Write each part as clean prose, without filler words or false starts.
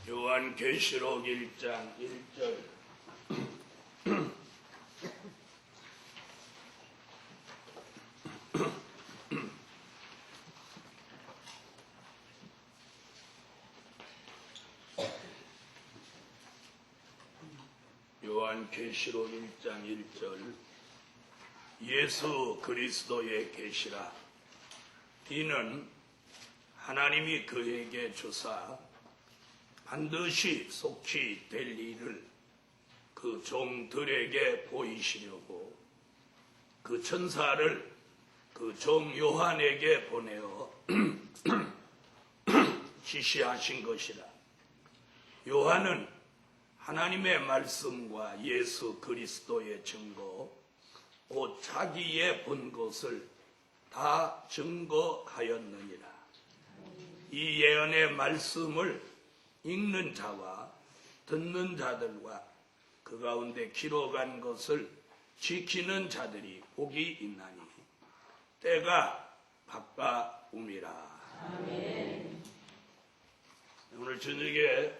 요한계시록 1장 1절. 요한계시록 1장 1절. 예수 그리스도의 계시라. 이는 하나님이 그에게 주사 반드시 속히 될 일을 그 종들에게 보이시려고 그 천사를 그 종 요한에게 보내어 지시하신 것이라. 요한은 하나님의 말씀과 예수 그리스도의 증거, 곧 자기의 본 것을 다 증거하였느니라. 이 예언의 말씀을 읽는 자와 듣는 자들과 그 가운데 기록한 것을 지키는 자들이 복이 있나니 때가 가까움이라. 아멘. 오늘 저녁에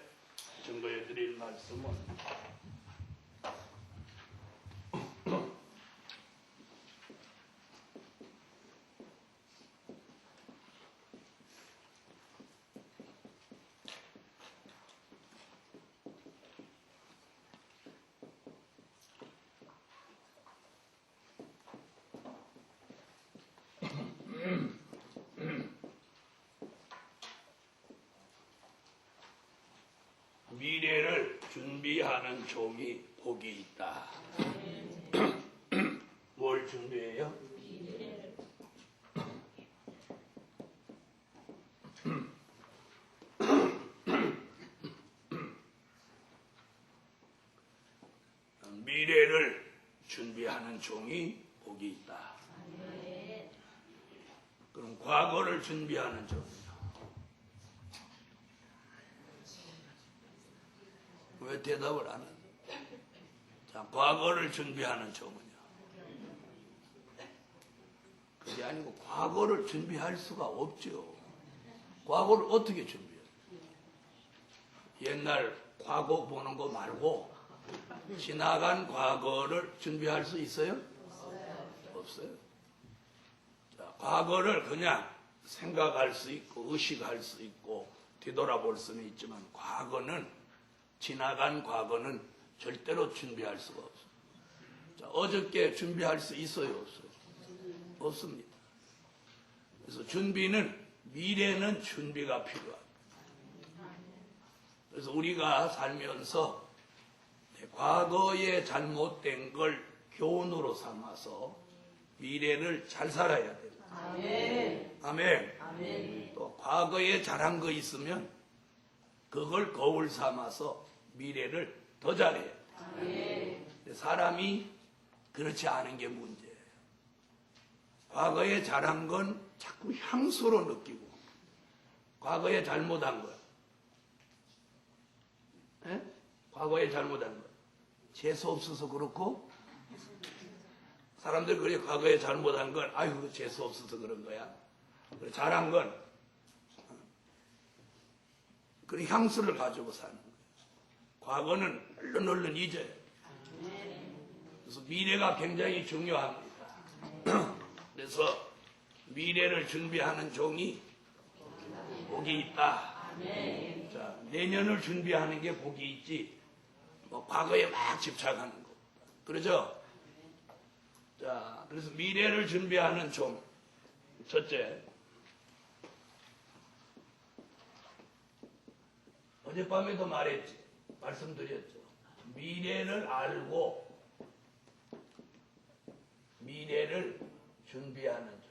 증거해 드릴 말씀은 미래를 준비하는 종이 복이 있다. 뭘 준비해요? 미래를 준비하는 종이 복이 있다. 그럼 과거를 준비하는 종이요? 왜 대답을 안 하는? 자, 과거를 준비하는 종은요? 그게 아니고 과거를 준비할 수가 없죠. 과거를 어떻게 준비해요? 옛날 과거 보는 거 말고 지나간 과거를 준비할 수 있어요? 없어요. 자, 과거를 그냥 생각할 수 있고 의식할 수 있고 뒤돌아볼 수는 있지만 과거는, 지나간 과거는 절대로 준비할 수가 없어요. 자, 어저께 준비할 수 있어요? 없어요? 없습니다. 그래서 준비는, 미래는 준비가 필요합니다. 그래서 우리가 살면서 과거에 잘못된 걸 교훈으로 삼아서 미래를 잘 살아야 됩니다. 아멘. 아멘. 아멘. 또 과거에 잘한 거 있으면 그걸 거울 삼아서 미래를 더 잘해야 돼요. 아멘. 사람이 그렇지 않은 게 문제예요. 과거에 잘한 건 자꾸 향수로 느끼고, 과거에 잘못한 거야. 과거에 잘못한 거야. 재수 없어서 그렇고, 사람들 그래, 과거에 잘못한 건 아이고 재수 없어서 그런 거야. 잘한 건 그 향수를 가지고 사는 거예요. 과거는 얼른 잊어요. 그래서 미래가 굉장히 중요합니다. 그래서 미래를 준비하는 종이 복이 있다. 자, 내년을 준비하는 게 복이 있지, 뭐 과거에 막 집착하는 거. 그러죠? 자, 그래서 미래를 준비하는 종. 첫째, 어젯밤에도 말씀드렸죠. 미래를 알고 미래를 준비하는 종.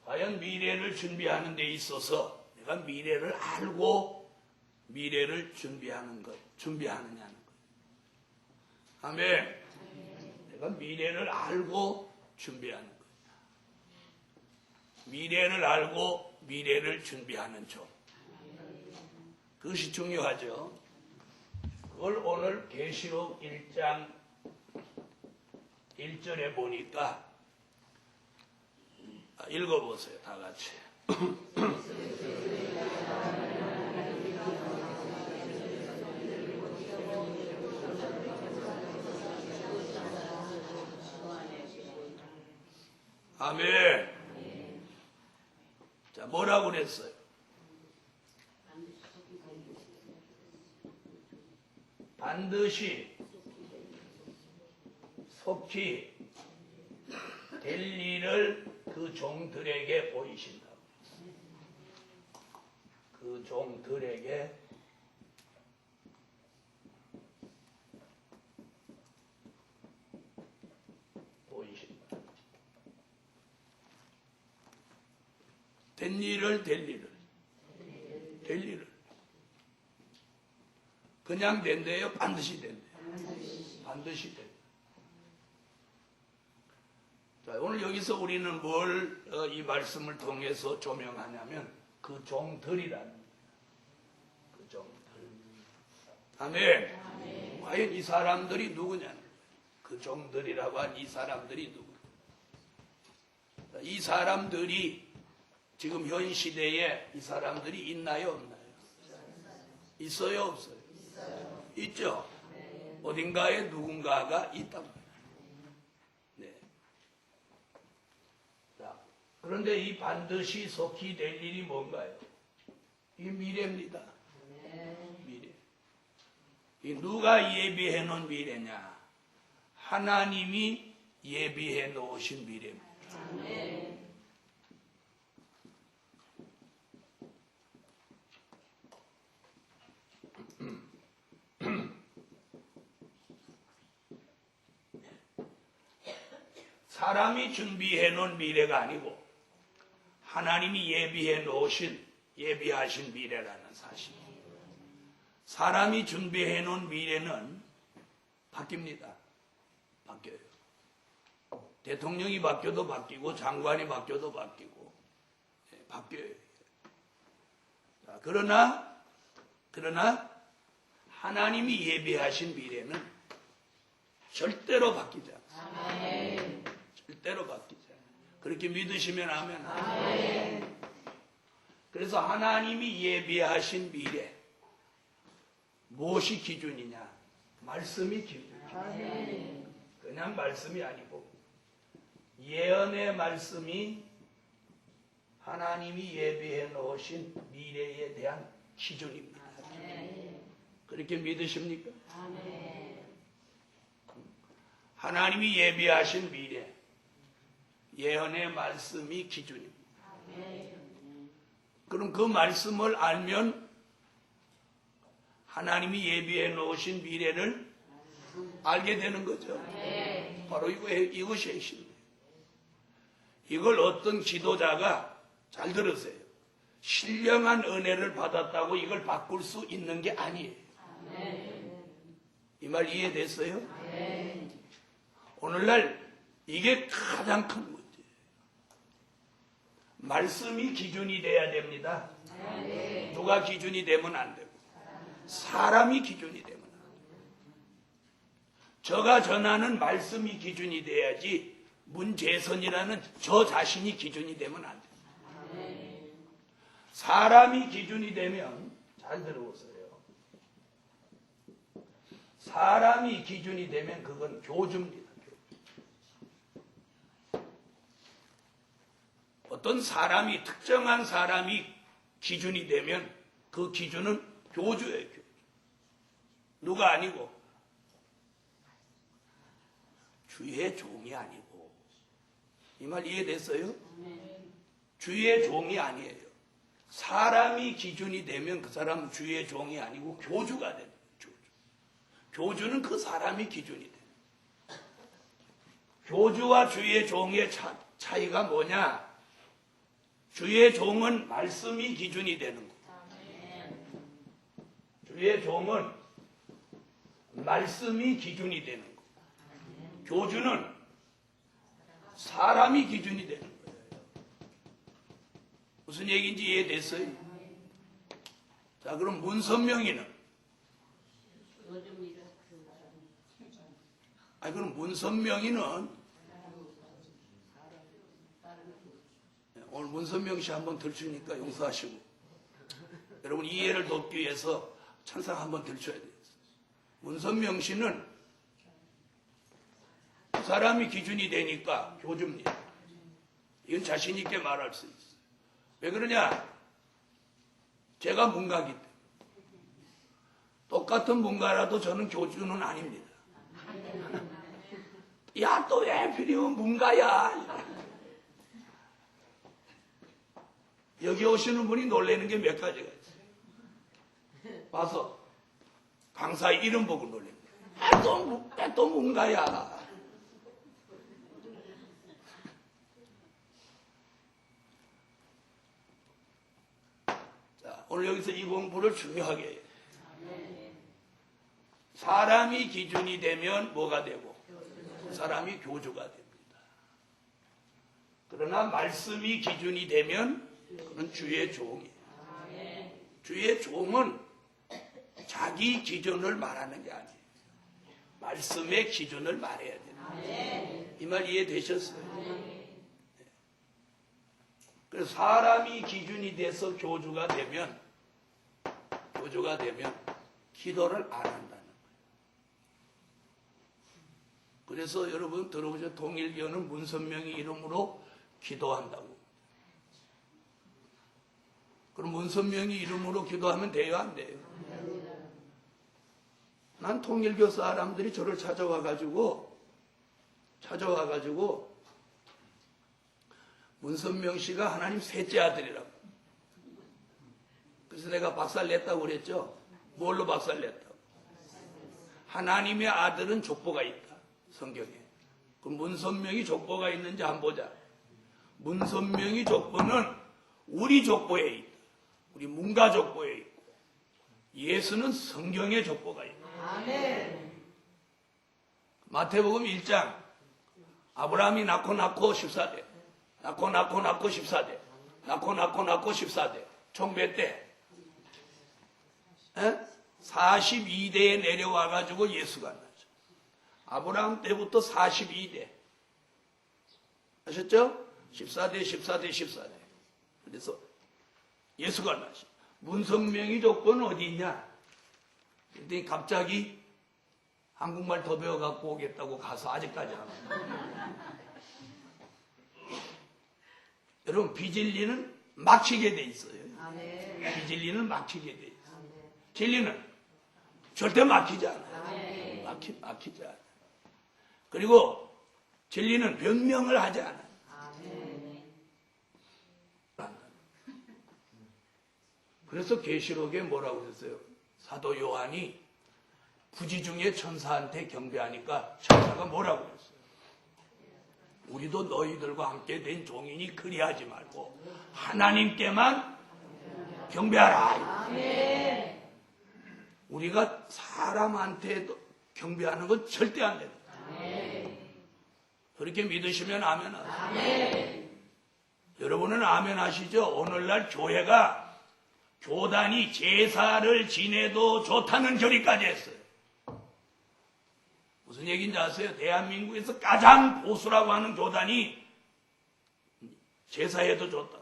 과연 미래를 준비하는 데 있어서 내가 미래를 알고 미래를 준비하느냐는 거예요. 아멘. 내가 미래를 알고 준비하는 거예요. 미래를 알고 미래를 준비하는 종. 그것이 중요하죠. 그걸 오늘 계시록 1장 1절에 보니까 읽어보세요. 다 같이. 아멘. 자, 뭐라고 그랬어요? 반드시 속히 될 일을 그 종들에게 보이신다. 그 종들에게 보이신다. 될 일을 그냥 된대요? 반드시 된대요? 반드시 된대요. 자, 오늘 여기서 우리는 뭘 이 말씀을 통해서 조명하냐면 그 종들이라는 거예요. 그 종들. 아멘. 과연 이 사람들이 누구냐는 거예요. 그 종들이라고 한 이 사람들이 누구냐. 이 사람들이 지금 현 시대에 이 사람들이 있나요, 없나요? 있어요, 없어요? 있죠. 어딘가에 누군가가 있다고. 네. 자, 그런데 이 반드시 속히 될 일이 뭔가요? 이 미래입니다. 미래. 이 누가 예비해 놓은 미래냐? 하나님이 예비해 놓으신 미래입니다. 사람이 준비해 놓은 미래가 아니고 하나님이 예비하신 미래라는 사실. 사람이 준비해 놓은 미래는 바뀝니다. 바뀌어요. 대통령이 바뀌어도 바뀌고 장관이 바뀌어도 바뀌고 바뀌어요. 자, 그러나 하나님이 예비하신 미래는 절대로 바뀌지 않습니다. 절대로 바뀌지 않아요. 그렇게 믿으시면 아멘. 아멘. 그래서 하나님이 예비하신 미래 무엇이 기준이냐? 말씀이 기준이에요. 그냥 말씀이 아니고 예언의 말씀이 하나님이 예비해 놓으신 미래에 대한 기준입니다. 그렇게 믿으십니까? 하나님이 예비하신 미래 예언의 말씀이 기준입니다. 그럼 그 말씀을 알면 하나님이 예비해 놓으신 미래를 알게 되는 거죠. 바로 이것이 핵심이에요. 이걸 어떤 지도자가 잘 들으세요. 신령한 은혜를 받았다고 이걸 바꿀 수 있는 게 아니에요. 이 말 이해됐어요? 오늘날 이게 가장 큰 문제예요. 말씀이 기준이 돼야 됩니다. 누가 기준이 되면 안 되고 사람이 기준이 되면 안 돼요. 저가 전하는 말씀이 기준이 돼야지 문재선이라는 저 자신이 기준이 되면 안 돼요. 사람이 기준이 되면 잘 들어보세요. 사람이 기준이 되면 그건 교주입니다. 어떤 사람이 특정한 사람이 기준이 되면 그 기준은 교주예요. 교주. 누가 아니고 주의 종이 아니고 이 말 이해됐어요? 주의 종이 아니에요. 사람이 기준이 되면 그 사람은 주의 종이 아니고 교주가 됩니다. 교주는 그 사람이 기준이 돼요. 교주와 주의 종의 차이가 뭐냐? 주의 종은 말씀이 기준이 되는 거. 주의 종은 말씀이 기준이 되는 거. 교주는 사람이 기준이 되는 거예요. 무슨 얘기인지 이해됐어요? 자, 그럼 문선명이는? 그럼 문선명이는 오늘 문선명 씨 한번 들추니까 용서하시고, 여러분 이해를 돕기 위해서 찬상 한번 들춰야 돼요. 문선명 씨는 그 사람이 기준이 되니까 교주입니다. 이건 자신 있게 말할 수 있어요. 왜 그러냐? 제가 문가기 때문에. 똑같은 문가라도 저는 교주는 아닙니다. 야, 또 왜 필요 문가야? 여기 오시는 분이 놀라는 게 몇 가지가 있어요. 와서 강사 이름 보고 놀랍니다. 또 문가야? 자, 오늘 여기서 이 공부를 중요하게 해요. 사람이 기준이 되면 뭐가 되고 사람이 교주가 됩니다. 그러나 말씀이 기준이 되면 그건 주의 종이에요. 주의 종은 자기 기준을 말하는 게 아니에요. 말씀의 기준을 말해야 돼요. 이 말 이해되셨어요? 그래서 사람이 기준이 돼서 교주가 되면 기도를 안 한다는 거예요. 그래서 여러분 들어보죠. 통일교는 문선명의 이름으로 기도한다고. 그럼 문선명의 이름으로 기도하면 돼요, 안 돼요? 난 통일교 사람들이 저를 찾아와가지고 문선명 씨가 하나님 셋째 아들이라고. 그래서 내가 박살냈다고 그랬죠. 뭘로 박살냈다고? 하나님의 아들은 족보가 있다, 성경에. 그럼 문선명이 족보가 있는지 한번 보자. 문선명이 족보는 우리 족보에 있다. 우리 문가 족보에 있고, 예수는 성경의 족보가 있다. 아멘. 마태복음 1장 아브라함이 낳고 14대, 낳고 14대, 낳고 14대, 총 몇 대? 42대에 내려와가지고 예수가 나죠. 아브라함 때부터 42대. 아셨죠? 14대. 그래서 예수가 나죠. 문선명이 조건은 어디 있냐? 그랬더니 갑자기 한국말 더 배워갖고 오겠다고 가서 아직까지 안 와요. 여러분, 비진리는 막히게 돼 있어요. 비진리는 막히게 돼 있어요. 진리는 절대 막히지 않아요. 막히지 않아요. 그리고 진리는 변명을 하지 않아요. 그래서 계시록에 뭐라고 했어요? 사도 요한이 부지 중에 천사한테 경배하니까 천사가 뭐라고 했어요? 우리도 너희들과 함께 된 종이니 그리하지 말고 하나님께만 경배하라. 아멘. 우리가 사람한테 경배하는 건 절대 안 됩니다. 아멘. 그렇게 믿으시면 아멘 하세요. 아멘. 여러분은 아멘 하시죠? 오늘날 교회가 교단이 제사를 지내도 좋다는 결의까지 했어요. 무슨 얘기인지 아세요? 대한민국에서 가장 보수라고 하는 교단이 제사해도 좋다.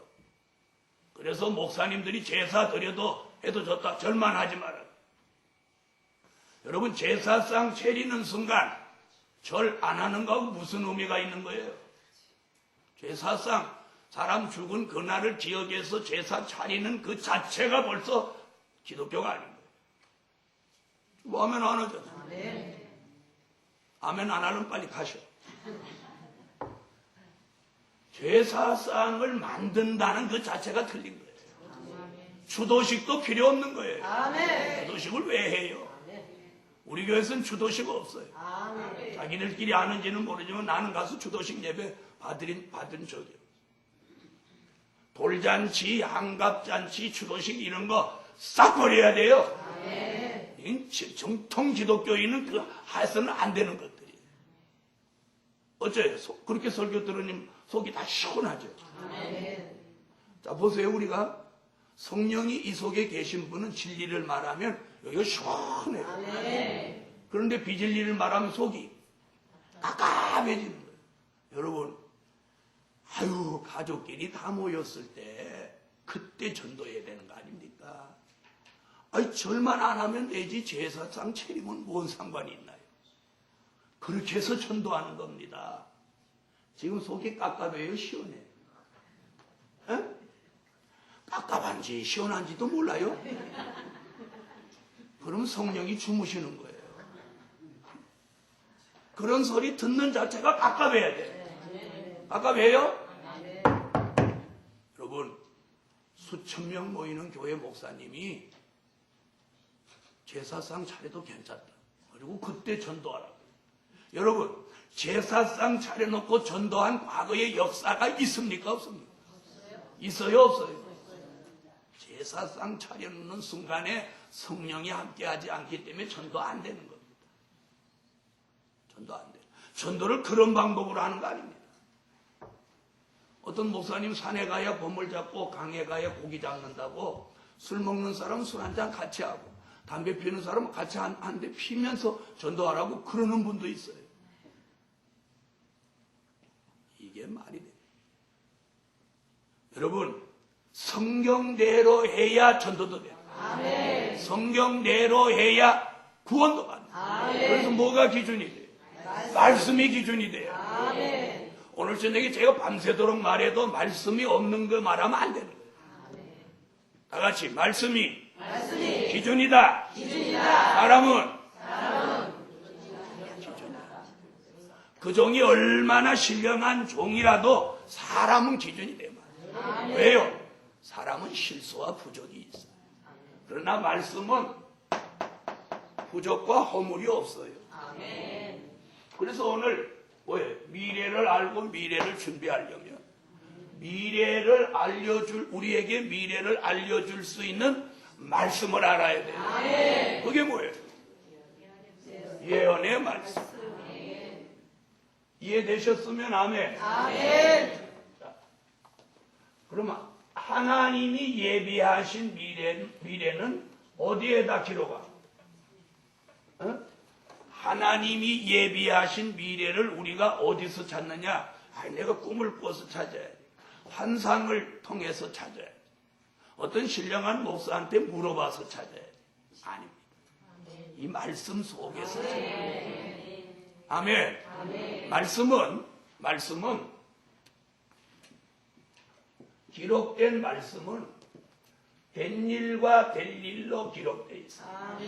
그래서 목사님들이 제사 드려도 해도 좋다. 절만 하지 마라. 여러분, 제사상 차리는 순간 절 안 하는 거하고 무슨 의미가 있는 거예요? 제사상 사람 죽은 그날을 기억해서 제사 차리는 그 자체가 벌써 기독교가 아닌 거예요. 뭐 아멘 안 하잖아요. 네. 아멘 안 하면 빨리 가셔. 제사상을 만든다는 그 자체가 틀린 거예요. 추도식도 필요 없는 거예요. 아멘. 추도식을 왜 해요? 우리 교회에서는 추도식 없어요. 아멘. 자기들끼리 아는지는 모르지만 나는 가서 추도식 예배 받은 적이에요. 돌잔치, 한갑잔치, 추도식 이런 거 싹 버려야 돼요. 아멘. 정통 기독교인은 그 해서는 안 되는 것들이에요. 어째요? 그렇게 설교 들으니 속이 다 시원하죠. 아멘. 자, 보세요. 우리가 성령이 이 속에 계신 분은 진리를 말하면 여기가 시원해요. 아멘. 그런데 비진리를 말하면 속이 깝깝해지는 거예요. 여러분, 가족끼리 다 모였을 때 그때 전도해야 되는 거 아닙니까? 아니 절만 안 하면 되지 제사상 차리면 뭔 상관이 있나요? 그렇게 해서 전도하는 겁니다. 지금 속이 깝깝해요? 시원해요? 에? 깝깝한지 시원한지도 몰라요? 그럼 성령이 주무시는 거예요. 그런 소리 듣는 자체가 깝깝해야 돼요. 깝깝해요? 여러분, 수천 명 모이는 교회 목사님이 제사상 차려도 괜찮다. 그리고 그때 전도하라고. 여러분, 제사상 차려놓고 전도한 과거의 역사가 있습니까? 없습니까? 있어요? 없어요? 제사상 차려놓는 순간에 성령이 함께하지 않기 때문에 전도 안 되는 겁니다. 전도 안 돼요. 전도를 그런 방법으로 하는 거 아닙니다. 어떤 목사님 산에 가야 보물 잡고 강에 가야 고기 잡는다고 술 먹는 사람은 술 한잔 같이 하고 담배 피우는 사람은 같이 한 대 피면서 전도하라고 그러는 분도 있어요. 이게 말이 돼요. 여러분, 성경대로 해야 전도도 돼요. 아멘. 성경대로 해야 구원도 받아요. 그래서 뭐가 기준이 돼요? 말씀이 기준이 돼요. 아멘. 오늘 저녁에 제가 밤새도록 말해도 말씀이 없는 거 말하면 안 되는 거예요. 다 같이 말씀이 기준이다. 사람은 기준이다. 그 종이 얼마나 신령한 종이라도 사람은 기준이 돼요. 왜요? 사람은 실수와 부족이 있어요. 그러나 말씀은 부족과 허물이 없어요. 그래서 오늘 뭐예요? 미래를 알고 미래를 준비하려면 미래를 알려줄 우리에게 미래를 알려줄 수 있는 말씀을 알아야 돼요. 그게 뭐예요? 예언의 말씀. 이해되셨으면 아멘. 자, 그러면 하나님이 예비하신 미래는 어디에다 기록하? 하나님이 예비하신 미래를 우리가 어디서 찾느냐? 내가 꿈을 꿔서 찾아야 돼. 환상을 통해서 찾아야 돼. 어떤 신령한 목사한테 물어봐서 찾아야 돼. 아닙니다. 이 말씀 속에서 찾아야 돼. 아멘. 말씀은 기록된 말씀은 된 일과 될 일로 기록되어 있습니다.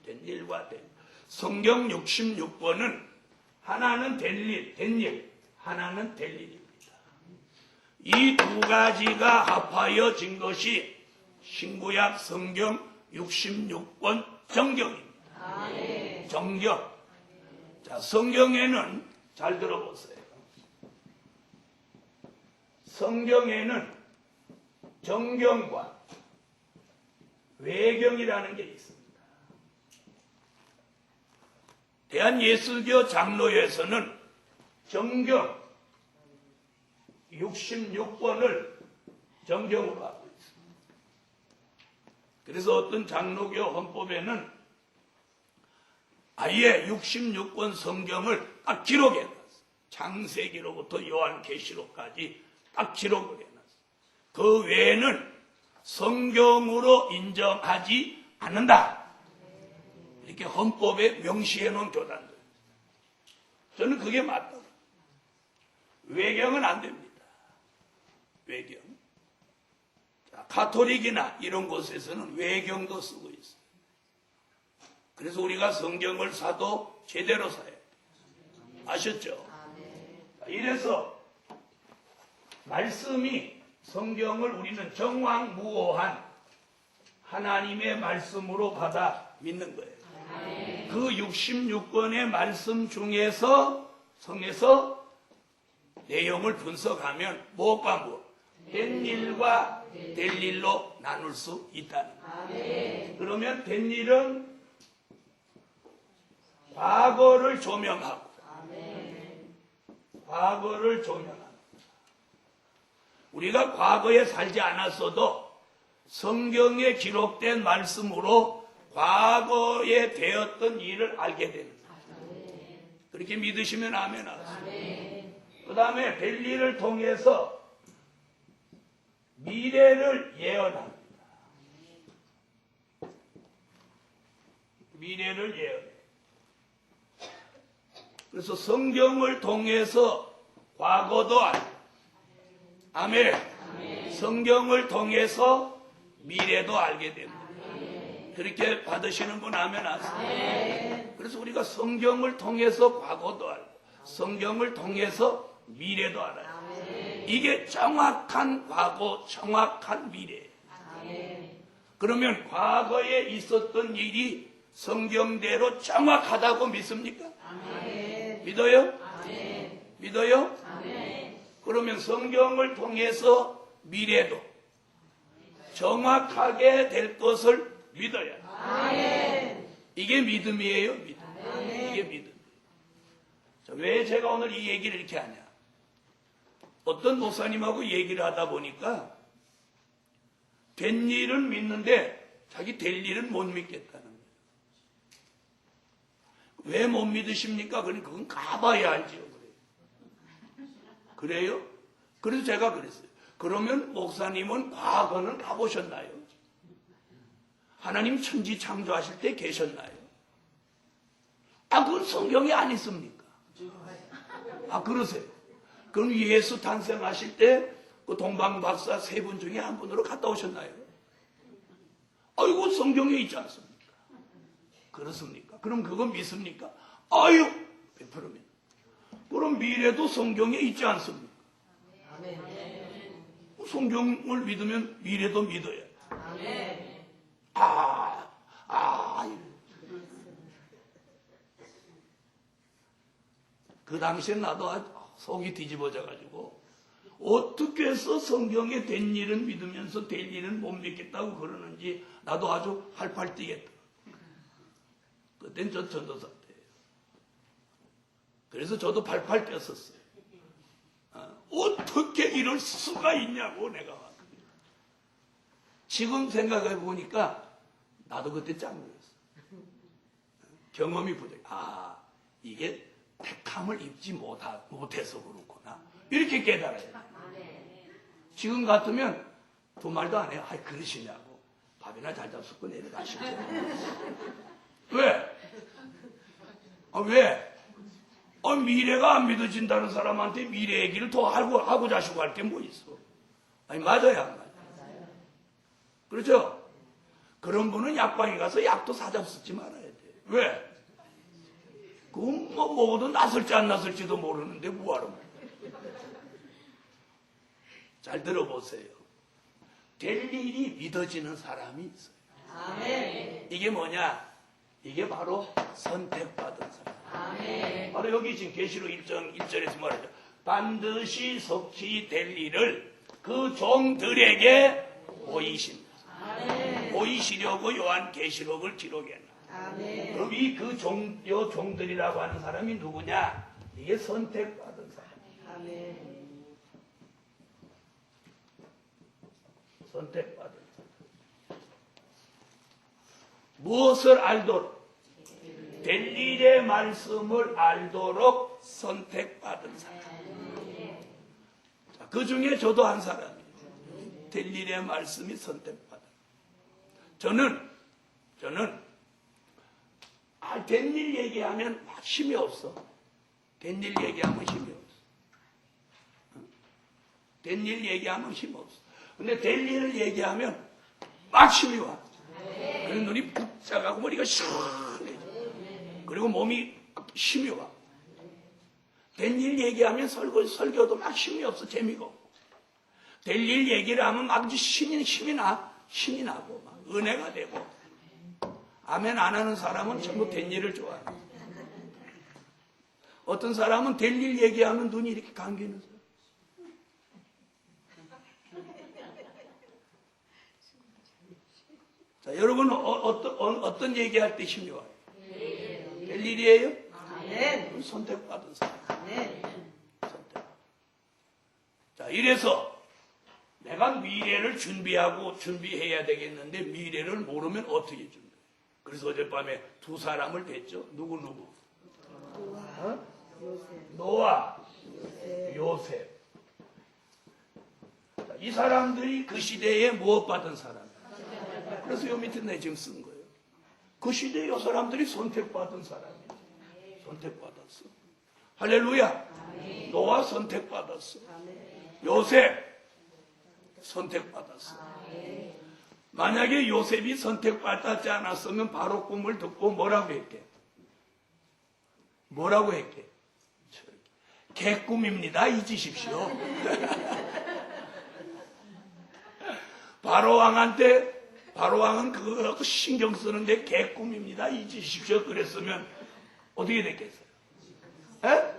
된 일과 될 일. 성경 66권은 하나는 된 일, 하나는 될 일입니다. 이 두 가지가 합하여진 것이 신구약 성경 66권 정경입니다. 정경. 자, 성경에는 잘 들어보세요. 성경에는 정경과 외경이라는 게 있습니다. 대한예수교 장로회에서는 정경 66권을 정경으로 하고 있습니다. 그래서 어떤 장로교 헌법에는 아예 66권 성경을 딱 기록해놨어요. 창세기로부터 요한계시록까지 딱 기록을 해놨어요. 그 외에는 성경으로 인정하지 않는다. 이렇게 헌법에 명시해 놓은 교단들. 저는 그게 맞다고. 외경은 안 됩니다. 외경. 자, 가톨릭이나 이런 곳에서는 외경도 쓰고 있어요. 그래서 우리가 성경을 사도 제대로 사야 돼요. 아셨죠? 이래서 말씀이 성경을 우리는 정황무오한 하나님의 말씀으로 받아 믿는 거예요. 그 66권의 말씀 중에서 성에서 내용을 분석하면 무엇과 무엇? 된 일과 될 일로 나눌 수 있다는 거예요. 그러면 된 일은 과거를 조명하고 과거를 조명합니다. 우리가 과거에 살지 않았어도 성경에 기록된 말씀으로 과거에 되었던 일을 알게 됩니다. 그렇게 믿으시면 아멘 하세요. 다음에 델리를 통해서 미래를 예언합니다. 미래를 예언해. 그래서 성경을 통해서 과거도 알고, 아멘. 성경을 통해서 미래도 알게 됩니다. 그렇게 받으시는 분 아멘 하세요. 그래서 우리가 성경을 통해서 과거도 알고, 성경을 통해서 미래도 알아요. 이게 정확한 과거, 정확한 미래예요. 그러면 과거에 있었던 일이 성경대로 정확하다고 믿습니까? 믿어요? 믿어요? 그러면 성경을 통해서 미래도 정확하게 될 것을 믿어야 돼. 이게 믿음이에요, 믿음. 이게 믿음. 왜 제가 오늘 이 얘기를 이렇게 하냐? 어떤 목사님하고 얘기를 하다 보니까 된 일은 믿는데 자기 될 일은 못 믿겠다는 거예요. 왜 못 믿으십니까? 그러니까 그건 가봐야 알지요. 그래요? 그래서 제가 그랬어요. 그러면 목사님은 과거는 가보셨나요? 하나님 천지 창조하실 때 계셨나요? 그건 성경에 안 있습니까? 그러세요. 그럼 예수 탄생하실 때 그 동방박사 세 분 중에 한 분으로 갔다 오셨나요? 이거 성경에 있지 않습니까? 그렇습니까? 그럼 그건 믿습니까? 100%입니다. 그럼 미래도 성경에 있지 않습니까? 성경을 믿으면 미래도 믿어야 돼. 그 당시에 나도 속이 뒤집어져가지고 어떻게 해서 성경에 된 일은 믿으면서 될 일은 못 믿겠다고 그러는지 나도 아주 할팔 뛰겠다. 그땐 저 전도사 때예요. 그래서 저도 팔팔 뛰었었어요. 어떻게 이럴 수가 있냐고 내가. 지금 생각해 보니까 나도 그때 짱구였어. 경험이 부족해. 이게 택함을 입지 못해서 그렇구나. 이렇게 깨달아야 돼. 지금 같으면 두 말도 안 해요. 그러시냐고. 밥이나 잘 잡수고 내려가시죠. 왜? 왜? 미래가 안 믿어진다는 사람한테 미래 얘기를 더 하고 자시고 할 게 뭐 있어? 맞아요, 안 맞아요? 그렇죠? 그런 분은 약방에 가서 약도 사잡수지 말아야 돼. 왜? 그건 먹어도 나설지 안 나설지도 모르는데 뭐하러 말이야. 잘 들어보세요. 될 일이 믿어지는 사람이 있어요. 이게 뭐냐? 이게 바로 선택받은 사람. 바로 여기 지금 계시록 1절에서 말하죠. 반드시 속히 될 일을 그 종들에게 보이신다. 보이시려고 요한 계시록을 기록했나. 그럼 이 종들이라고 하는 사람이 누구냐? 이게 선택받은 사람. 선택받은 사람. 무엇을 알도록? 될 일의 말씀을 알도록 선택받은 사람. 그 중에 저도 한 사람이에요. 될 일의 말씀이 선택받은. 저는 된 일 얘기하면 막 힘이 없어. 된 일 얘기하면 힘이 없어. 된 일 얘기하면 힘이 없어. 근데 될 일을 얘기하면 막 힘이 와. 그래서 눈이 북작하고 머리가 시원해져. 그리고 몸이 힘이 와. 된 일 얘기하면 설교도 막 힘이 없어. 재미가 없고. 될 일 얘기를 하면 막 힘이 나고 막 은혜가 되고. 아멘 안 하는 사람은 전부 된 일을 좋아해. 어떤 사람은 될 일 얘기하면 눈이 이렇게 감기는 사람. 자, 여러분 어떤 얘기할 때 힘이 와요? 될 일이에요? 선택받은 사람. 선택. 자, 이래서 내가 미래를 준비해야 되겠는데 미래를 모르면 어떻게 준비해? 그래서 어젯밤에 두 사람을 뵀죠. 누구? 노아, 이 사람들이 그 시대에 무엇 받은 사람? 그래서 요 밑에 내 지금 쓴 거예요. 그 시대에 이 사람들이 선택받은 사람이에요. 선택받았어. 할렐루야. 노아 선택받았어. 요셉 선택받았어. 만약에 요셉이 선택받지 않았으면 바로 꿈을 듣고 뭐라고 했게? 뭐라고 했게? 개꿈입니다. 잊으십시오. 바로왕은 그거 신경 쓰는데 개꿈입니다. 잊으십시오. 그랬으면 어떻게 됐겠어요? 에?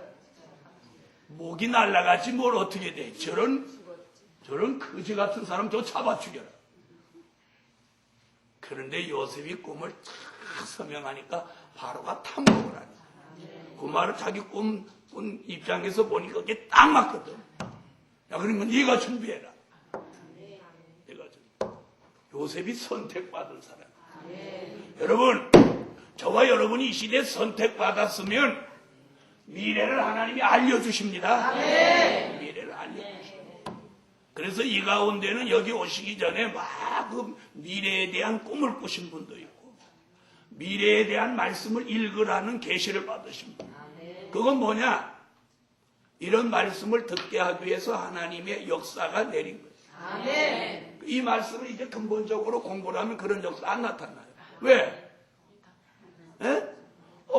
목이 날라가지 뭘 어떻게 돼? 저런 거지 같은 사람 저 잡아 죽여라. 그런데 요셉이 꿈을 탁 서명하니까 바로가 탐복을 하네. 그 말을 자기 꿈 입장에서 보니까 그게 딱 맞거든. 야, 그러면 네가 준비해라. 네가 요셉이 선택받은 사람. 여러분, 저와 여러분이 이 시대에 선택받았으면 미래를 하나님이 알려주십니다. 미래를 알려주십니다. 그래서 이 가운데는 여기 오시기 전에 막 그 미래에 대한 꿈을 꾸신 분도 있고 미래에 대한 말씀을 읽으라는 계시를 받으신 분. 그건 뭐냐? 이런 말씀을 듣게 하기 위해서 하나님의 역사가 내린 거예요. 이 말씀을 이제 근본적으로 공부를 하면 그런 역사 안 나타나요. 왜?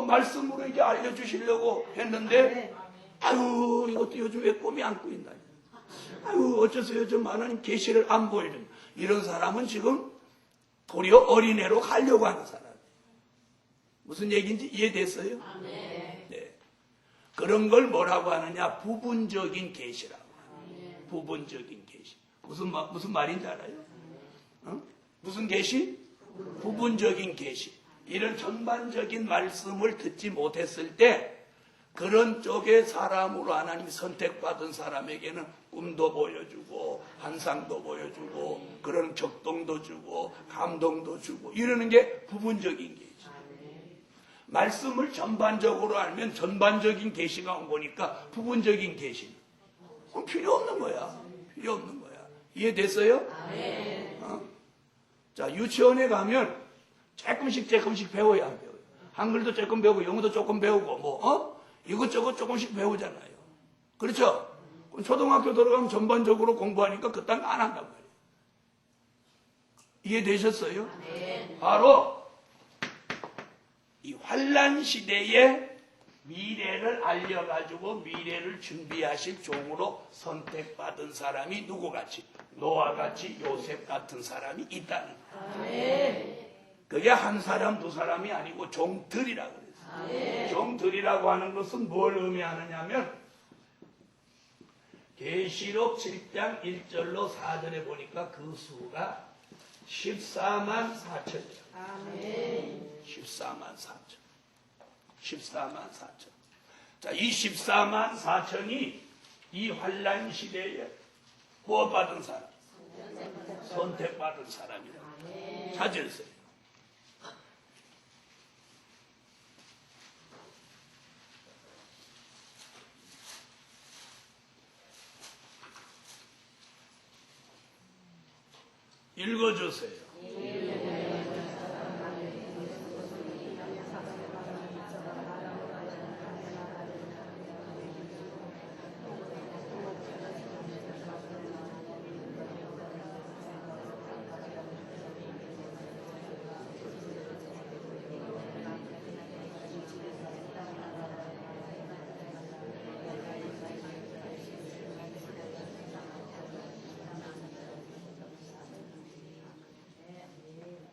말씀으로 이제 알려주시려고 했는데 아유 이것도 요즘 왜 꿈이 안 꾸인다. 아유 어째서 요즘 하나님 계시를 안 보이는 이런 사람은 지금 도리어 어린애로 가려고 하는 사람. 무슨 얘기인지 이해됐어요? 네. 그런 걸 뭐라고 하느냐? 부분적인 계시라고. 부분적인 계시. 무슨 말인지 알아요? 무슨 계시? 부분적인 계시. 이런 전반적인 말씀을 듣지 못했을 때 그런 쪽의 사람으로 하나님이 선택받은 사람에게는 꿈도 보여주고 환상도 보여주고 그런 격동도 주고 감동도 주고 이러는 게 부분적인 계시. 말씀을 전반적으로 알면 전반적인 계시가 온 거니까 부분적인 계시는 필요 없는 거야. 필요 없는 거야. 이해됐어요? 자, 유치원에 가면 조금씩 배워야 안 배워요. 한글도 조금 배우고 영어도 조금 배우고 이것저것 조금씩 배우잖아요. 그렇죠? 그럼 초등학교 들어가면 전반적으로 공부하니까 그딴 거 안 한단 말이에요. 이해되셨어요? 바로 이 환란 시대에 미래를 알려가지고 미래를 준비하실 종으로 선택받은 사람이 누구같이? 노아같이 요셉 같은 사람이 있다는 거예요. 그게 한 사람 두 사람이 아니고 종들이라고 그랬어요. 종들이라고 하는 것은 뭘 의미하느냐면 계시록 7장 1절로 4절에 보니까 그 수가 14만 4천이에요. 14만 4천. 14만 4천. 자, 이 14만 4천이 이 환란 시대에 구원받은 사람, 선택받은 사람이라고 찾으세요. 읽어주세요.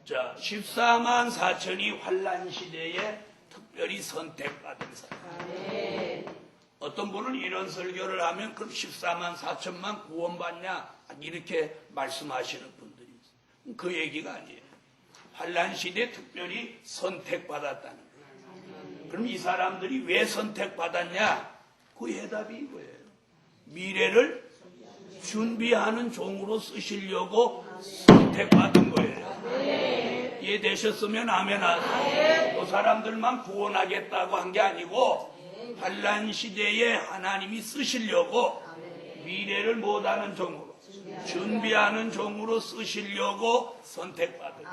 자, 14만 4천이 환란 시대에 특별히 선택받은 사람. 어떤 분은 이런 설교를 하면 그럼 14만 4천만 구원받냐? 이렇게 말씀하시는 분들이 있어요. 그 얘기가 아니에요. 환란 시대에 특별히 선택받았다는 거예요. 그럼 이 사람들이 왜 선택받았냐? 그 해답이 이거예요. 미래를 준비하는 종으로 쓰시려고 선택받은 거예요. 이해되셨으면 아멘 하세요. 그 사람들만 구원하겠다고 한 게 아니고 환란 시대에 하나님이 쓰시려고 미래를 못하는 종으로, 준비하는 종으로 쓰시려고 선택받은.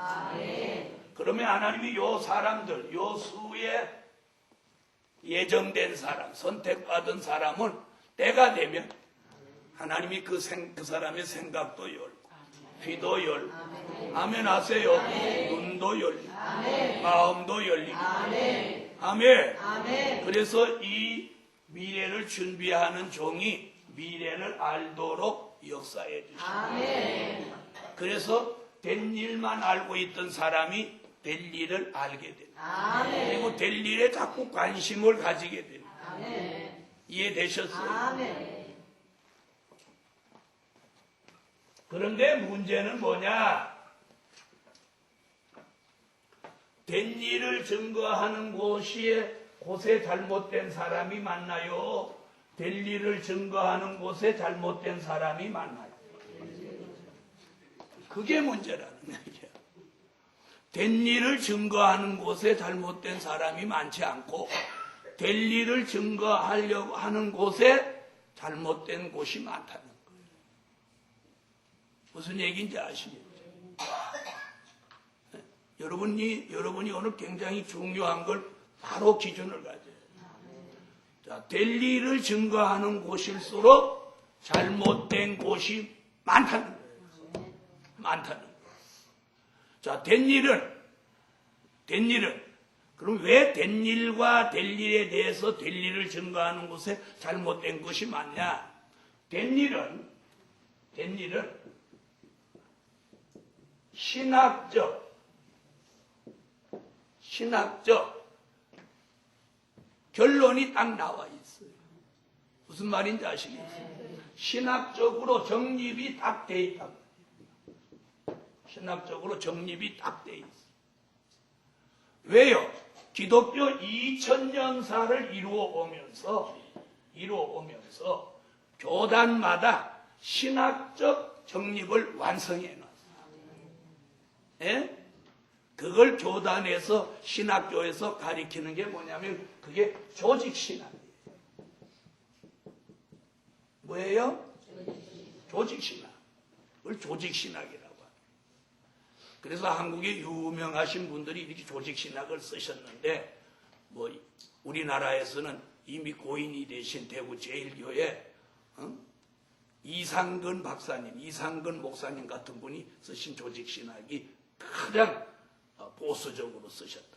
그러면 하나님이 요 사람들, 요 수에 예정된 사람, 선택받은 사람은 때가 되면 하나님이 그 사람의 생각도 열고, 귀도 열고, 아멘 하세요. 눈도 열리고, 마음도 열리고, 아멘. 그래서 이 미래를 준비하는 종이 미래를 알도록 역사해 주십니다. 그래서 된 일만 알고 있던 사람이 될 일을 알게 됩니다. 그리고 될 일에 자꾸 관심을 가지게 됩니다. 이해되셨어요? 그런데 문제는 뭐냐? 된 일을 증거하는 곳에 잘못된 사람이 많나요? 될 일을 증거하는 곳에 잘못된 사람이 많나요? 그게 문제라는 얘기야. 된 일을 증거하는 곳에 잘못된 사람이 많지 않고, 될 일을 증거하려고 하는 곳에 잘못된 곳이 많다는 거예요. 무슨 얘기인지 아시겠죠? 여러분이 오늘 굉장히 중요한 걸 바로 기준을 가져요. 자, 될 일을 증거하는 곳일수록 잘못된 곳이 많다는 거예요. 많다는 거예요. 자, 된 일은, 그럼 왜 된 일과 될 일에 대해서 될 일을 증거하는 곳에 잘못된 것이 많냐? 된 일은 신학적 결론이 딱 나와 있어요. 무슨 말인지 아시겠어요? 신학적으로 정립이 딱 돼 있다. 신학적으로 정립이 딱 돼 있어요. 왜요? 기독교 2000년사를 이루어 오면서 교단마다 신학적 정립을 완성해 놨어요. 예? 그걸 교단에서 신학교에서 가리키는 게 뭐냐면 그게 조직신학이에요. 뭐예요? 조직신학. 그걸 조직신학이라고 합니다. 그래서 한국에 유명하신 분들이 이렇게 조직신학을 쓰셨는데, 뭐 우리나라에서는 이미 고인이 되신 대구 제일교회 이상근 박사님, 이상근 목사님 같은 분이 쓰신 조직신학이 가장 보수적으로 쓰셨다.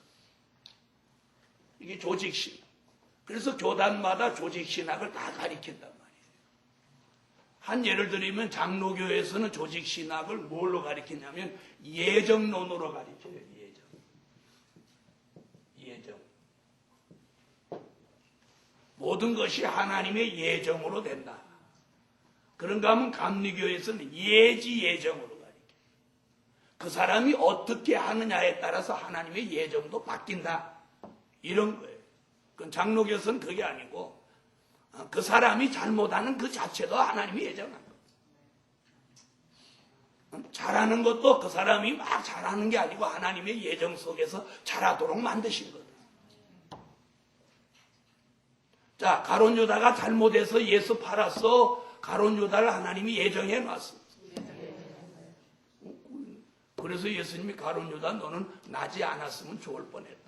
이게 조직신학. 그래서 교단마다 조직신학을 다 가리킨단 말이에요. 한 예를 들면 장로교에서는 조직신학을 뭘로 가리키냐면 예정론으로 가리켜요. 예정. 모든 것이 하나님의 예정으로 된다. 그런가 하면 감리교에서는 예지예정으로 가리켜요. 그 사람이 어떻게 하느냐에 따라서 하나님의 예정도 바뀐다. 이런 거예요. 그건 장로교에서는 그게 아니고 그 사람이 잘못하는 그 자체도 하나님이 예정한 거예요. 잘하는 것도 그 사람이 막 잘하는 게 아니고 하나님의 예정 속에서 잘하도록 만드신 거다. 자, 가룟 유다가 잘못해서 예수 팔았어. 가룟 유다를 하나님이 예정해 놨어. 그래서 예수님이 가룟 유다 너는 나지 않았으면 좋을 뻔했다.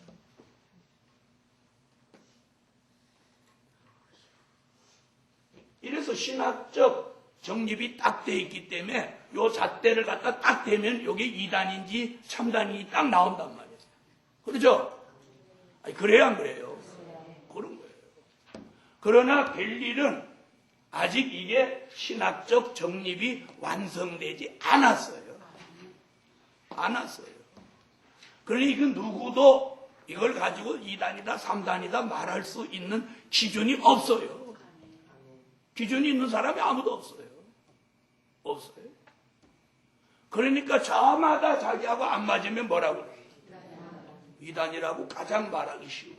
이래서 신학적 정립이 딱 돼 있기 때문에 요 잣대를 갖다 딱 대면 요게 이단인지 참단인지 딱 나온단 말이에요. 그렇죠? 아니, 그래요 안 그래요? 그런 거예요. 그러나 될 일은 아직 이게 신학적 정립이 완성되지 않았어요. 그러니 그 누구도 이걸 가지고 2단이다 3단이다 말할 수 있는 기준이 없어요. 기준이 있는 사람이 아무도 없어요. 그러니까 저마다 자기하고 안 맞으면 뭐라고 그래요? 2단이라고 가장 말하기 쉬운.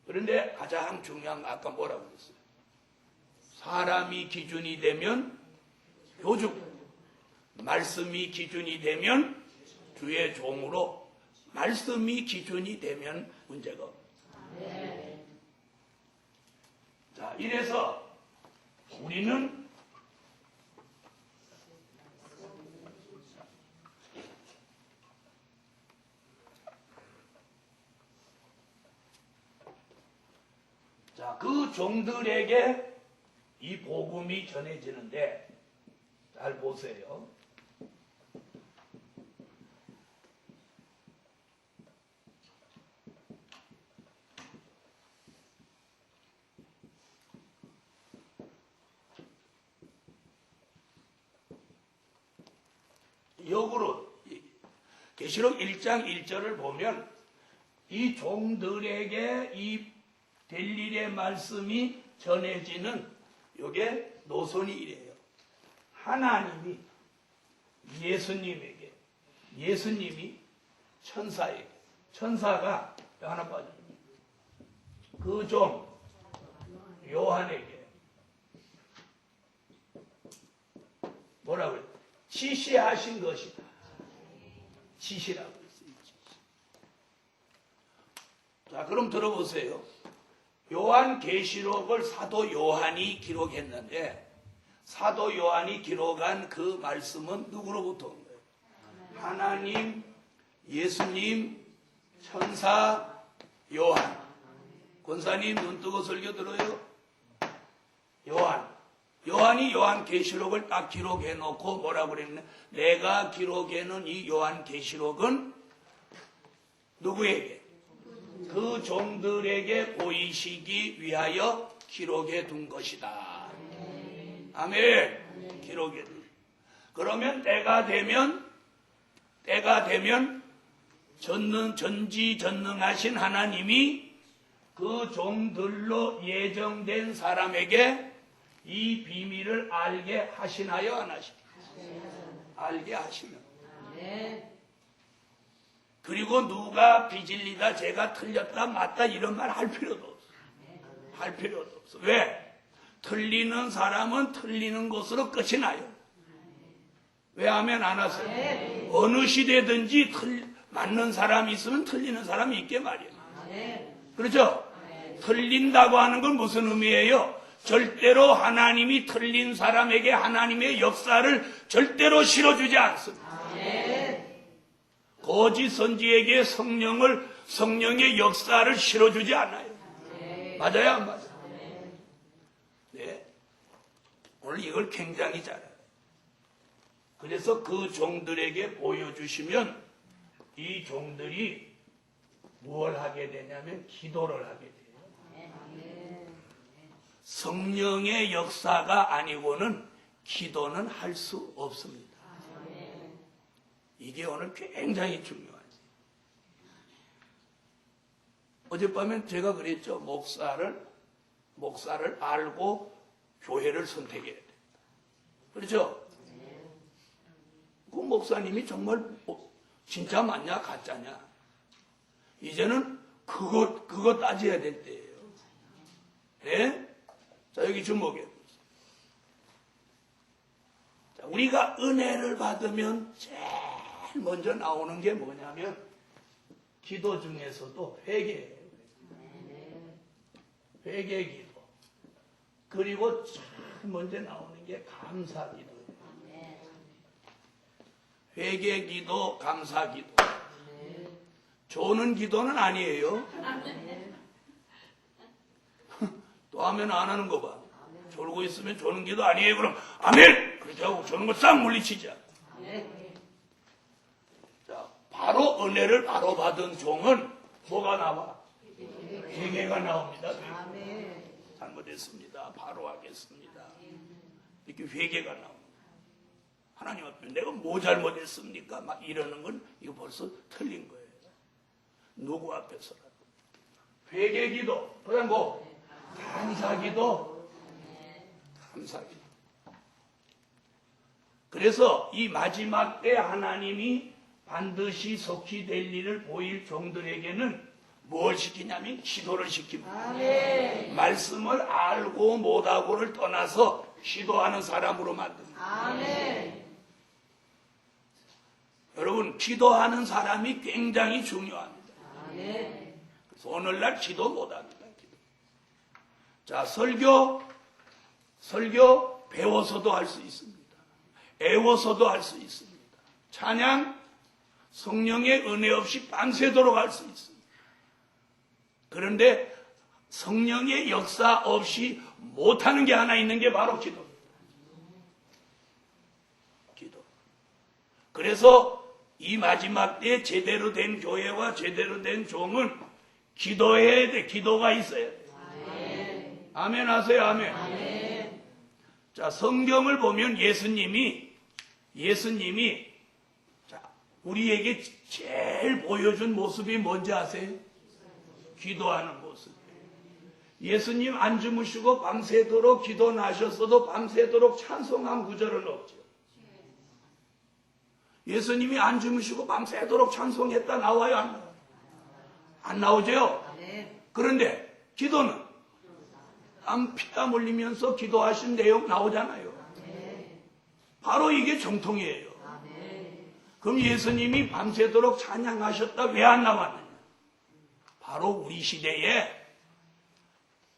그런데 가장 중요한 거 아까 뭐라고 그랬어요? 사람이 기준이 되면 교죽, 말씀이 기준이 되면 주의 종으로, 말씀이 기준이 되면 문제가 없어요. 자, 이래서 우리는 자, 그 종들에게 이 복음이 전해지는데 잘 보세요. 역으로 계시록 1장 1절을 보면 이 종들에게 이 될 일의 말씀이 전해지는 요게 노선이 이래요. 하나님이 예수님에게, 예수님이 천사에게, 천사가 하나 빠져 그 종 요한에게 뭐라고요? 지시하신 것이다. 지시라고 했어요. 자, 그럼 들어보세요. 요한계시록을 사도 요한이 기록했는데 사도 요한이 기록한 그 말씀은 누구로부터 온 거예요? 하나님, 예수님, 천사, 요한. 권사님 눈 뜨고 설교 들어요? 요한이 요한계시록을 딱 기록해 놓고 뭐라고 그랬냐? 내가 기록해 놓은 이 요한계시록은 누구에게? 그 종들에게 보이시기 위하여 기록해 둔 것이다. 아멘. 기록해 둔. 그러면 때가 되면 전지전능하신 하나님이 그 종들로 예정된 사람에게 이 비밀을 알게 하시나요, 안 하시나요? 알게 하시면. 그리고 누가 비질리다, 제가 틀렸다, 맞다 이런 말 할 필요도 없어. 할 필요도 없어. 왜? 틀리는 사람은 틀리는 것으로 끝이 나요. 왜 하면 안 하세요? 어느 시대든지 맞는 사람이 있으면 틀리는 사람이 있게 말이에요. 그렇죠? 틀린다고 하는 건 무슨 의미예요? 절대로 하나님이 틀린 사람에게 하나님의 역사를 절대로 실어주지 않습니다. 거짓 선지에게 성령의 역사를 실어주지 않아요. 맞아요, 안 맞아요? 네. 오늘 이걸 굉장히 잘해요. 그래서 그 종들에게 보여주시면 이 종들이 뭘 하게 되냐면 기도를 하게 돼요. 성령의 역사가 아니고는 기도는 할 수 없습니다. 이게 오늘 굉장히 중요하지. 어젯밤에 제가 그랬죠. 목사를 알고 교회를 선택해야 돼. 그렇죠? 그 목사님이 정말 진짜 맞냐 가짜냐. 이제는 그거 따져야 될 때예요. 네? 자, 여기 주목해. 자, 우리가 은혜를 받으면 제일 먼저 나오는 게 뭐냐면 기도 중에서도 회개예요. 회개 기도. 그리고 제일 먼저 나오는 게 감사 기도예요. 회개 기도, 감사 기도. 조는 기도는 아니에요. 또 하면 안 하는 거 봐. 졸고 있으면 조는 기도 아니에요. 그럼 아멘! 그렇게 하고 조는 거 싹 물리치자. 자, 바로 은혜를 바로 받은 종은 뭐가 나와? 회개가 나옵니다. 잘못했습니다. 바로 하겠습니다. 이렇게 회개가 나옵니다. 하나님 앞에 내가 뭐 잘못했습니까? 막 이러는 건 이거 벌써 틀린 거예요. 누구 앞에서라도. 회개 기도, 그다음 뭐? 감사 기도. 감사 기도. 그래서 이 마지막 때 하나님이 반드시 속히 될 일을 보일 종들에게는 뭘 시키냐면 기도를 시킵니다. 아멘. 말씀을 알고 못하고를 떠나서 기도하는 사람으로 만듭니다. 아멘. 여러분, 기도하는 사람이 굉장히 중요합니다. 아멘. 그래서 오늘날 기도 못합니다. 자, 설교 배워서도 할 수 있습니다. 애워서도 할 수 있습니다. 찬양, 성령의 은혜 없이 밤새도록 할 수 있습니다. 그런데 성령의 역사 없이 못하는 게 하나 있는 게 바로 기도입니다. 기도. 그래서 이 마지막 때 제대로 된 교회와 제대로 된 종은 기도해야 돼. 기도가 있어야 돼. 아멘 하세요. 아멘. 아멘. 자, 성경을 보면 예수님이 자, 우리에게 제일 보여준 모습이 뭔지 아세요? 기도하는 모습. 예수님 안 주무시고 밤새도록 기도 나셨어도 밤새도록 찬송한 구절은 없죠. 예수님이 안 주무시고 밤새도록 찬송했다 나와요? 안 나와요? 안 나오죠? 그런데 기도는 피땀 흘리면서 기도하신 내용 나오잖아요. 바로 이게 정통이에요. 그럼 예수님이 밤새도록 찬양하셨다 왜 안 나왔느냐? 바로 우리 시대에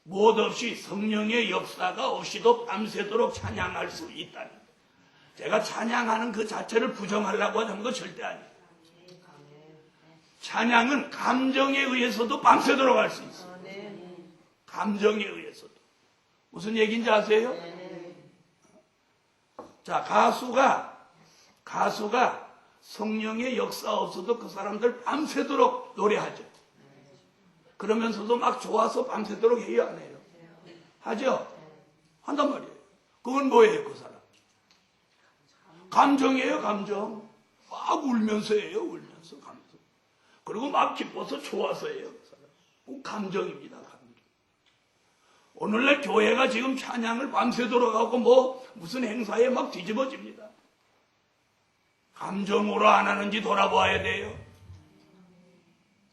무엇 없이 성령의 역사가 없이도 밤새도록 찬양할 수 있다는 거예요. 제가 찬양하는 그 자체를 부정하려고 하는 거 절대 아니에요. 찬양은 감정에 의해서도 밤새도록 할 수 있어요. 감정에 의해서도. 무슨 얘기인지 아세요? 자, 가수가 성령의 역사 없어도 그 사람들 밤새도록 노래하죠. 그러면서도 막 좋아서 밤새도록 해요, 안 해요? 하죠? 한단 말이에요. 그건 뭐예요, 그 사람? 감정이에요, 감정. 막 울면서 해요, 울면서, 감정. 그리고 막 기뻐서 좋아서 해요, 그 사람. 그건 감정입니다, 감정. 오늘날 교회가 지금 찬양을 밤새도록 하고 무슨 행사에 막 뒤집어집니다. 감정으로 안 하는지 돌아봐야 돼요.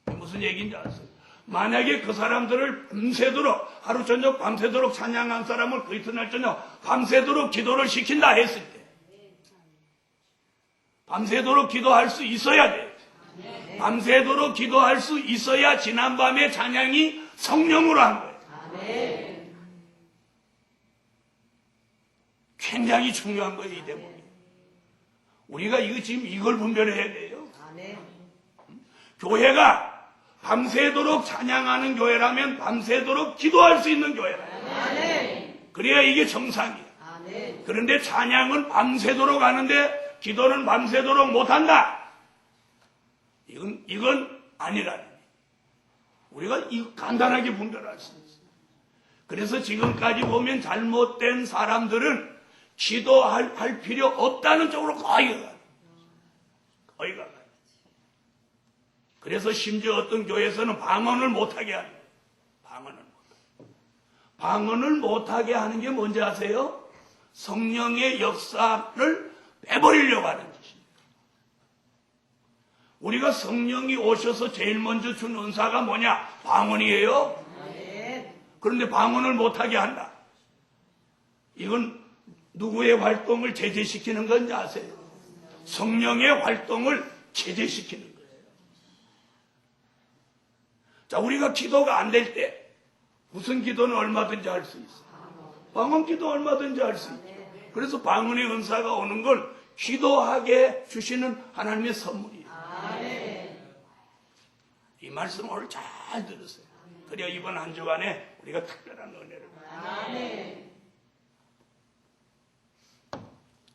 무슨 얘기인지 아세요? 만약에 그 사람들을 밤새도록 하루 저녁 밤새도록 찬양한 사람을 그 이튿날 저녁 밤새도록 기도를 시킨다 했을 때 밤새도록 기도할 수 있어야 돼요. 밤새도록 기도할 수 있어야 지난밤에 찬양이 성령으로 한 거예요. 굉장히 중요한 거예요, 이 대목이. 우리가 지금 이걸 분별해야 돼요. 교회가 밤새도록 찬양하는 교회라면 밤새도록 기도할 수 있는 교회라. 그래야 이게 정상이에요. 그런데 찬양은 밤새도록 하는데 기도는 밤새도록 못한다. 이건 아니라는 거예요. 우리가 이거 간단하게 분별할 수 있어요. 그래서 지금까지 보면 잘못된 사람들은 기도할 필요 없다는 쪽으로 거의 가요. 거의 가요. 그래서 심지어 어떤 교회에서는 방언을 못하게 하는 거예요. 방언을 못하게 하는 게 뭔지 아세요? 성령의 역사를 빼버리려고 하는 짓입니다. 우리가 성령이 오셔서 제일 먼저 준 은사가 뭐냐? 방언이에요. 그런데 방언을 못하게 한다. 이건 누구의 활동을 제재시키는 건지 아세요? 성령의 활동을 제재시키는 거예요. 자, 우리가 기도가 안 될 때 무슨 기도는 얼마든지 할 수 있어요. 방언 기도 얼마든지 할 수 있죠. 그래서 방언의 은사가 오는 걸 기도하게 주시는 하나님의 선물이에요. 이 말씀 오늘 잘 들으세요. 그래야 이번 한 주간에 우리가 특별한 은혜를 받아요.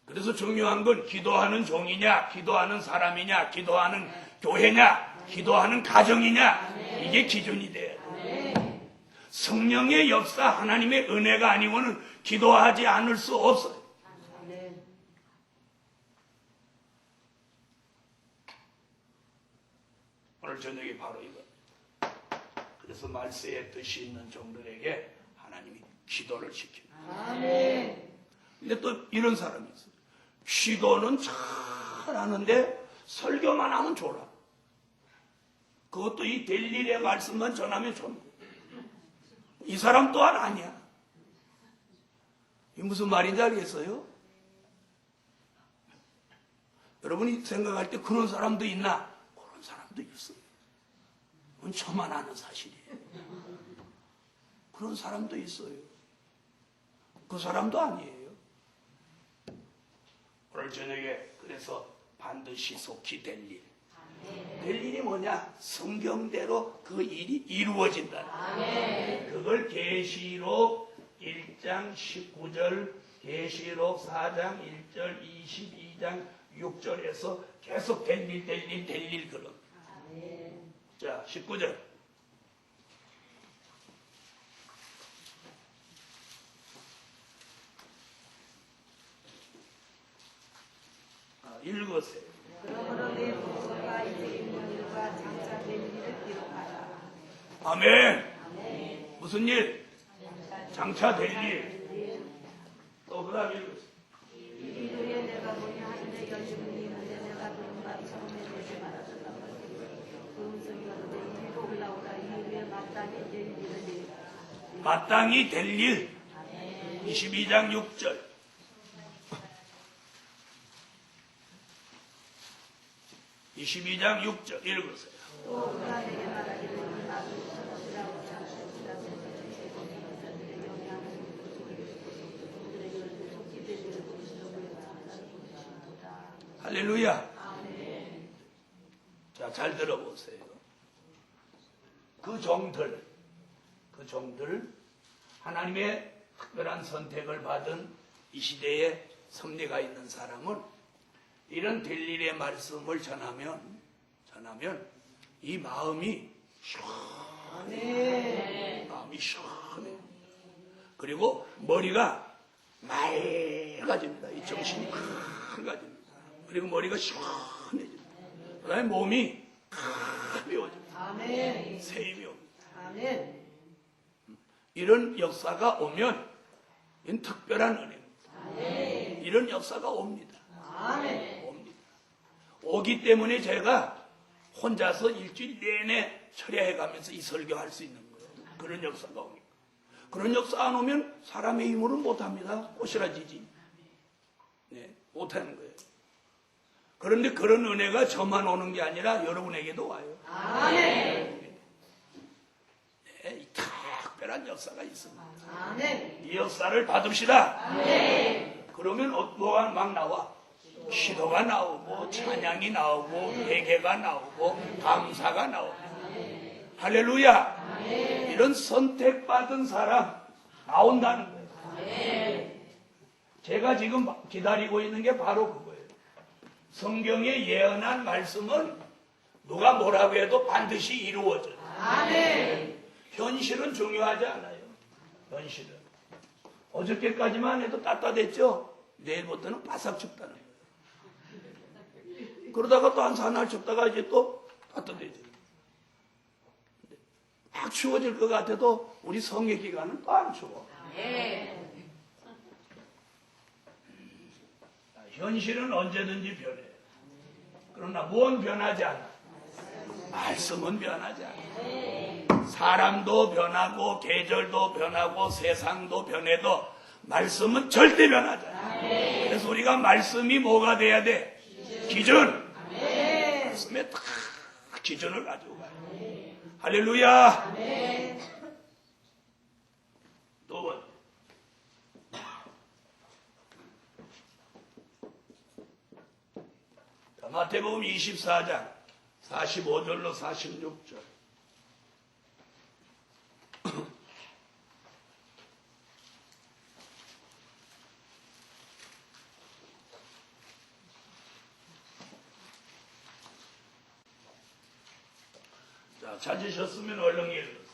그래서 중요한 건 기도하는 종이냐, 기도하는 사람이냐, 기도하는 교회냐, 기도하는 가정이냐, 이게 기준이 돼요. 성령의 역사, 하나님의 은혜가 아니고는 기도하지 않을 수 없어요. 오늘 저녁에 바로 이거. 그래서 말세에 뜻이 있는 종들에게 하나님이 기도를 시키는 거예요. 근데 또 이런 사람이 있어요. 기도는 잘 하는데 설교만 하면 좋아. 그것도 이 될 일의 말씀만 전하면 좋아. 이 사람 또한 아니야. 이게 무슨 말인지 알겠어요? 여러분이 생각할 때 그런 사람도 있나? 그런 사람도 있어요. 그건 저만 아는 사실이에요. 그런 사람도 있어요. 그 사람도 아니에요. 오늘 저녁에 그래서 반드시 속히 될 일. 될 일이 뭐냐? 성경대로 그 일이 이루어진다. 그걸 계시록 1장 19절, 계시록 4장 1절, 22장 6절에서 계속 될 일 그런. 자, 19절. 읽으세요. 그러므로 내 복과 이제 있는 일과 장차 될 일을 기록하라. 아멘. 무슨 일? 장차 될 일. 또 그 다음 읽으세요. 이 후에 내가 보니 하늘에 열림이 있는데 내가 들은 바 처음에 내게 말하셨다고 그 음성이 오는데 이리로 올라오라. 이 후에 마땅히 될 일을 이루라. 마땅히 될 일. 22장 6절. 22장 6절 읽으세요. 또 그가 내게 말하기를 나도 천지라고 장수했다. 세상의 영향을 그들에게 속히 될 일을 그리스도를 전하시리라. 할렐루야. 자, 잘 들어보세요. 그 종들 하나님의 특별한 선택을 받은 이 시대에 섭리가 있는 사람은 이런 될 일의 말씀을 전하면 이 마음이 시원해. 마음이 시원해. 그리고 머리가 맑아집니다. 이 정신이 맑아집니다. 그리고 머리가 시원해집니다. 그 다음에 몸이 가벼워집니다. 새 힘이 옵니다. 이런 역사가 오면 이건 특별한 은혜입니다. 이런 역사가 옵니다. 오기 때문에 제가 혼자서 일주일 내내 철야해가면서 이 설교할 수 있는 거예요. 그런 역사가 옵니다. 그런 역사 안 오면 사람의 힘으로는 못합니다. 꼬시라지지. 네, 못하는 거예요. 그런데 그런 은혜가 저만 오는 게 아니라 여러분에게도 와요. 네, 이 특별한 역사가 있습니다. 이 역사를 받읍시다. 그러면 뭐가 막 나와? 기도가 나오고 찬양이 나오고 회개가 나오고 감사가 나오고. 할렐루야. 이런 선택받은 사람 나온다는 거예요. 제가 지금 기다리고 있는 게 바로 그거예요. 성경에 예언한 말씀은 누가 뭐라고 해도 반드시 이루어져요. 현실은 중요하지 않아요. 현실은 어저께까지만 해도 따뜻했죠. 내일부터는 바삭 춥다는 거예요. 그러다가 또 한 사날 춥다가 이제 또 따뜻해져요. 막 추워질 것 같아도 우리 성회 기간은 또 안 추워. 현실은 언제든지 변해요. 그러나 무언 변하지 않아? 말씀은 변하지 않아. 사람도 변하고 계절도 변하고 세상도 변해도 말씀은 절대 변하지 않아. 그래서 우리가 말씀이 뭐가 돼야 돼? 기준. 말씀에 딱 기준을 가지고 가요. 할렐루야. 또 번. 마태복음 24장 45절로 46절. 자, 찾으셨으면 얼른 읽으세요.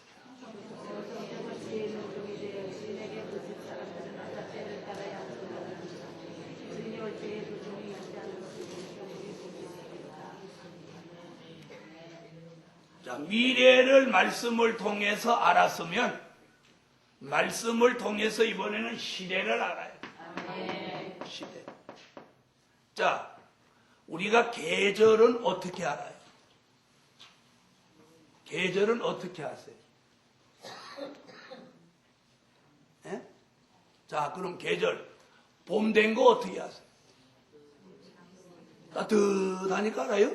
자, 미래를 말씀을 통해서 알았으면 말씀을 통해서 이번에는 시대를 알아요. 시대. 자, 우리가 계절은 어떻게 알아요? 계절은 어떻게 아세요? 예? 자, 그럼 계절 봄 된 거 어떻게 아세요? 따뜻하니까 알아요?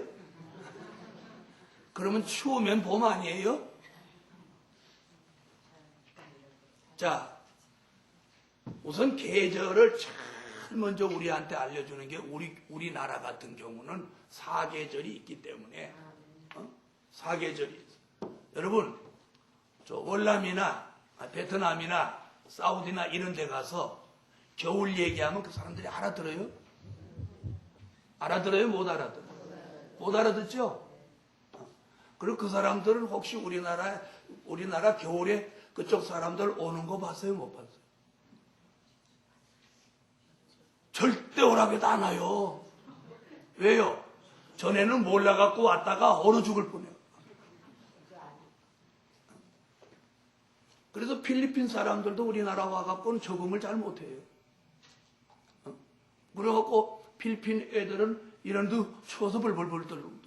그러면 추우면 봄 아니에요? 자, 우선 계절을 제일 먼저 우리한테 알려주는 게 우리나라 같은 경우는 사계절이 있기 때문에 사계절이 있어요. 여러분, 저 월남이나 베트남이나 사우디나 이런 데 가서 겨울 얘기하면 그 사람들이 알아들어요? 알아들어요? 못 알아들어요? 못 알아듣죠? 그리고 그 사람들은 혹시 우리나라 겨울에 그쪽 사람들 오는 거 봤어요? 못 봤어요? 절대 오라게도 안 와요. 왜요? 전에는 몰라갖고 왔다가 얼어 죽을 뻔해요. 그래서 필리핀 사람들도 우리나라 와갖고는 적응을 잘 못해요. 그래갖고 필리핀 애들은 이런 데 추워서 벌벌벌 떨고.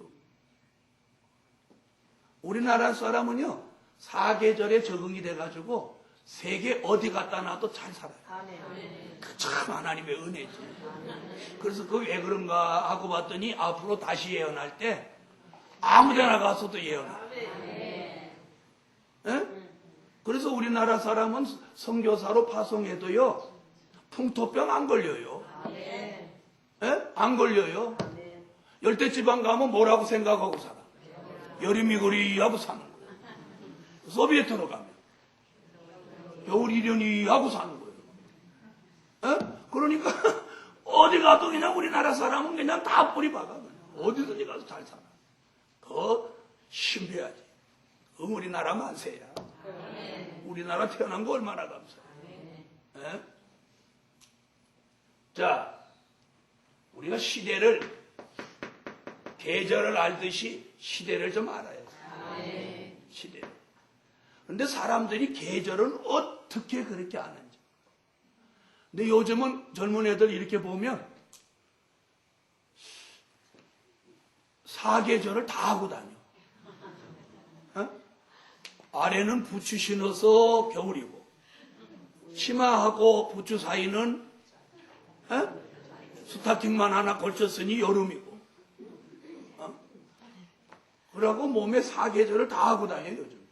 우리나라 사람은요, 사계절에 적응이 돼가지고 세계 어디 갖다 놔도 잘 살아요. 그 참 하나님의 은혜지. 그래서 그 왜 그런가 하고 봤더니 앞으로 다시 예언할 때 아무데나 가서도 예언해. 그래서 우리나라 사람은 선교사로 파송해도요, 풍토병 안 걸려요. 안 걸려요. 열대지방 가면 뭐라고 생각하고 살아? 여름이 그리 하고 사는 거예요. 소비에트로 가면 겨울 이련이 하고 사는 거예요. 그러니까 어디 가도 그냥 우리나라 사람은 그냥 다 뿌리 박아. 어디든지 가서 잘 살아. 더 신비하지. 우리나라 만세야. 우리나라 태어난 거 얼마나 감사해. 자, 우리가 시대를, 계절을 알듯이 시대를 좀 알아야지. 시대를. 근데 사람들이 계절은 어떻게 그렇게 아는지. 근데 요즘은 젊은 애들 이렇게 보면 사계절을 다 하고 다녀. 아래는 부츠 신어서 겨울이고, 치마하고 부츠 사이는 스타킹만 하나 걸쳤으니 여름이고. 그러고 몸에 사계절을 다 하고 다녀요, 요즘.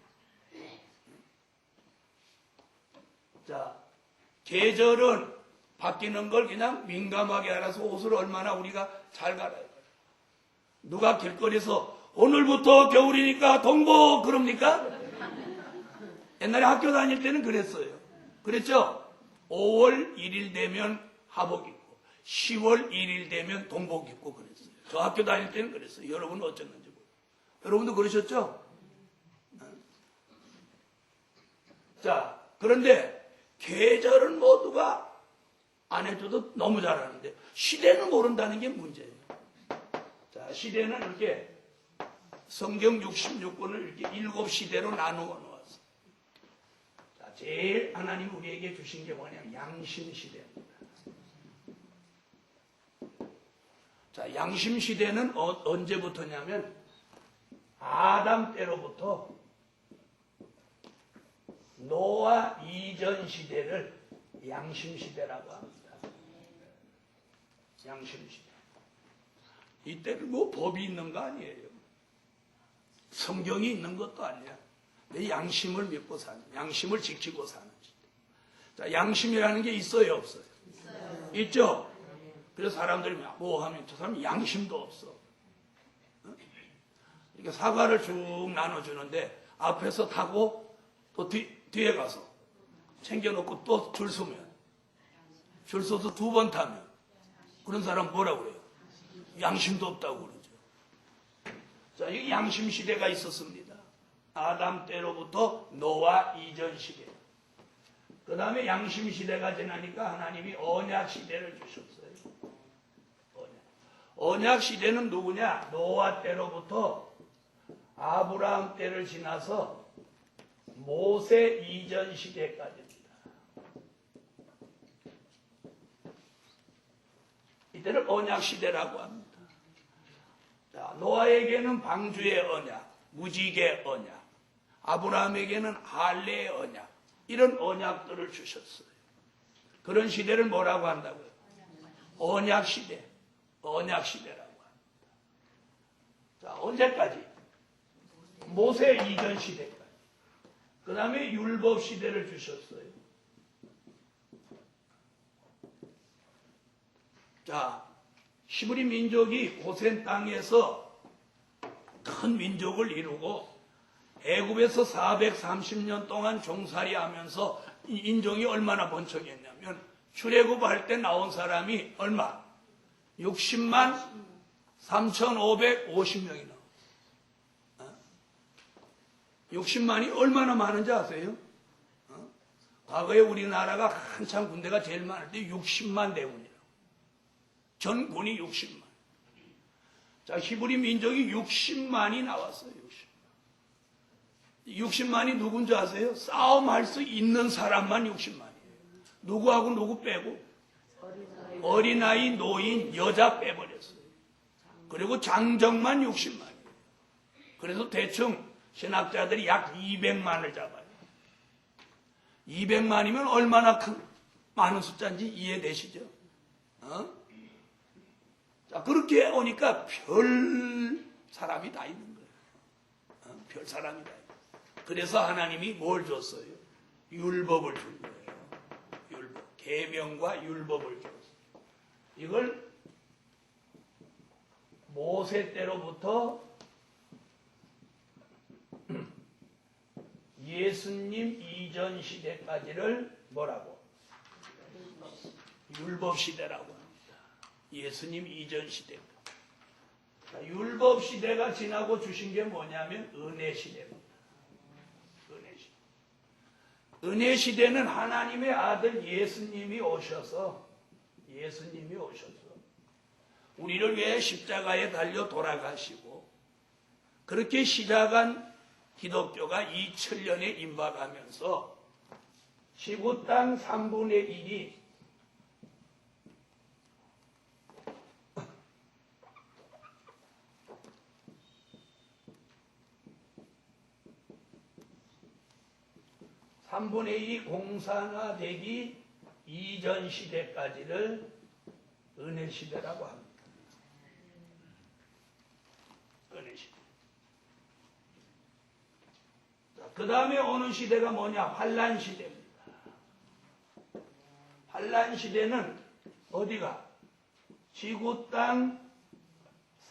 자, 계절은 바뀌는 걸 그냥 민감하게 알아서 옷을 얼마나 우리가 잘 갈아요. 누가 길거리에서 오늘부터 겨울이니까 동복 그럽니까? 옛날에 학교 다닐 때는 그랬어요. 그랬죠? 5월 1일 되면 하복 입고 10월 1일 되면 동복 입고 그랬어요. 저 학교 다닐 때는 그랬어요. 여러분은 어쩌는지 모르겠어요. 여러분도 그러셨죠? 자, 그런데 계절은 모두가 안 해줘도 너무 잘하는데 시대는 모른다는 게 문제예요. 자, 시대는 이렇게 성경 66권을 이렇게 7시대로 나누어 놓았어요. 자, 제일 하나님 우리에게 주신 게 뭐냐면 양심시대입니다. 자, 양심시대는 언제부터냐면 아담 때로부터 노아 이전 시대를 양심시대라고 합니다. 양심시대. 이때는 뭐 법이 있는 거 아니에요. 성경이 있는 것도 아니야. 내 양심을 믿고 사는, 양심을 지키고 사는 시대. 자, 양심이라는 게 있어요, 없어요? 있죠? 그래서 사람들이 뭐 하면 저 사람이 양심도 없어. 이렇게 사과를 쭉 나눠주는데 앞에서 타고 또 뒤에 가서 챙겨놓고 또 줄 서면, 줄 서서 2번 타면 그런 사람 뭐라고 그래요? 양심도 없다고 그러죠. 자, 이 양심 시대가 있었습니다. 아담 때로부터 노아 이전 시대. 그 다음에 양심 시대가 지나니까 하나님이 언약 시대를 주셨어요. 언약 시대는 누구냐? 노아 때로부터 아브라함 때를 지나서 모세 이전 시대까지입니다. 이때를 언약 시대라고 합니다. 자, 노아에게는 방주의 언약, 무지개 언약, 아브라함에게는 할례의 언약, 이런 언약들을 주셨어요. 그런 시대를 뭐라고 한다고요? 언약 시대, 언약 시대라고 합니다. 자, 언제까지? 모세 이전 시대까지. 그 다음에 율법 시대를 주셨어요. 자, 히브리 민족이 고센 땅에서 큰 민족을 이루고 애굽에서 430년 동안 종살이 하면서 이 인종이 얼마나 번창했냐면 출애굽할 때 나온 사람이 얼마? 60만 3,550명이 나와. 60만이 얼마나 많은지 아세요? 과거에 우리나라가 한참 군대가 제일 많을 때 60만 대군이라고. 전군이 60만. 자, 히브리 민족이 60만이 나왔어요. 60만이 누군지 아세요? 싸움할 수 있는 사람만 60만이에요. 누구하고 누구 빼고? 어린아이, 노인, 여자 빼버렸어요. 그리고 장정만 60만이에요. 그래서 대충 신학자들이 약 200만을 잡아요. 200만이면 얼마나 많은 숫자인지 이해되시죠? 자, 그렇게 오니까 별 사람이 다 있는 거예요. 별 사람이 다 있는 거예요. 그래서 하나님이 뭘 줬어요? 율법을 준 거예요. 율법. 계명과 율법을 줬어요. 이걸 모세 때로부터 예수님 이전 시대까지를 뭐라고? 율법 시대라고 합니다. 예수님 이전 시대. 율법 시대가 지나고 주신 게 뭐냐면 은혜 시대입니다. 은혜 시대. 은혜 시대는 하나님의 아들 예수님이 오셔서 우리를 위해 십자가에 달려 돌아가시고 그렇게 시작한 기독교가 2000년에 임박하면서 지구 땅 3분의 1이 공산화되기 이전 시대까지를 은혜 시대라고 합니다. 은혜 시대. 그 다음에 오는 시대가 뭐냐? 환란 시대입니다. 환란 시대는 어디가? 지구 땅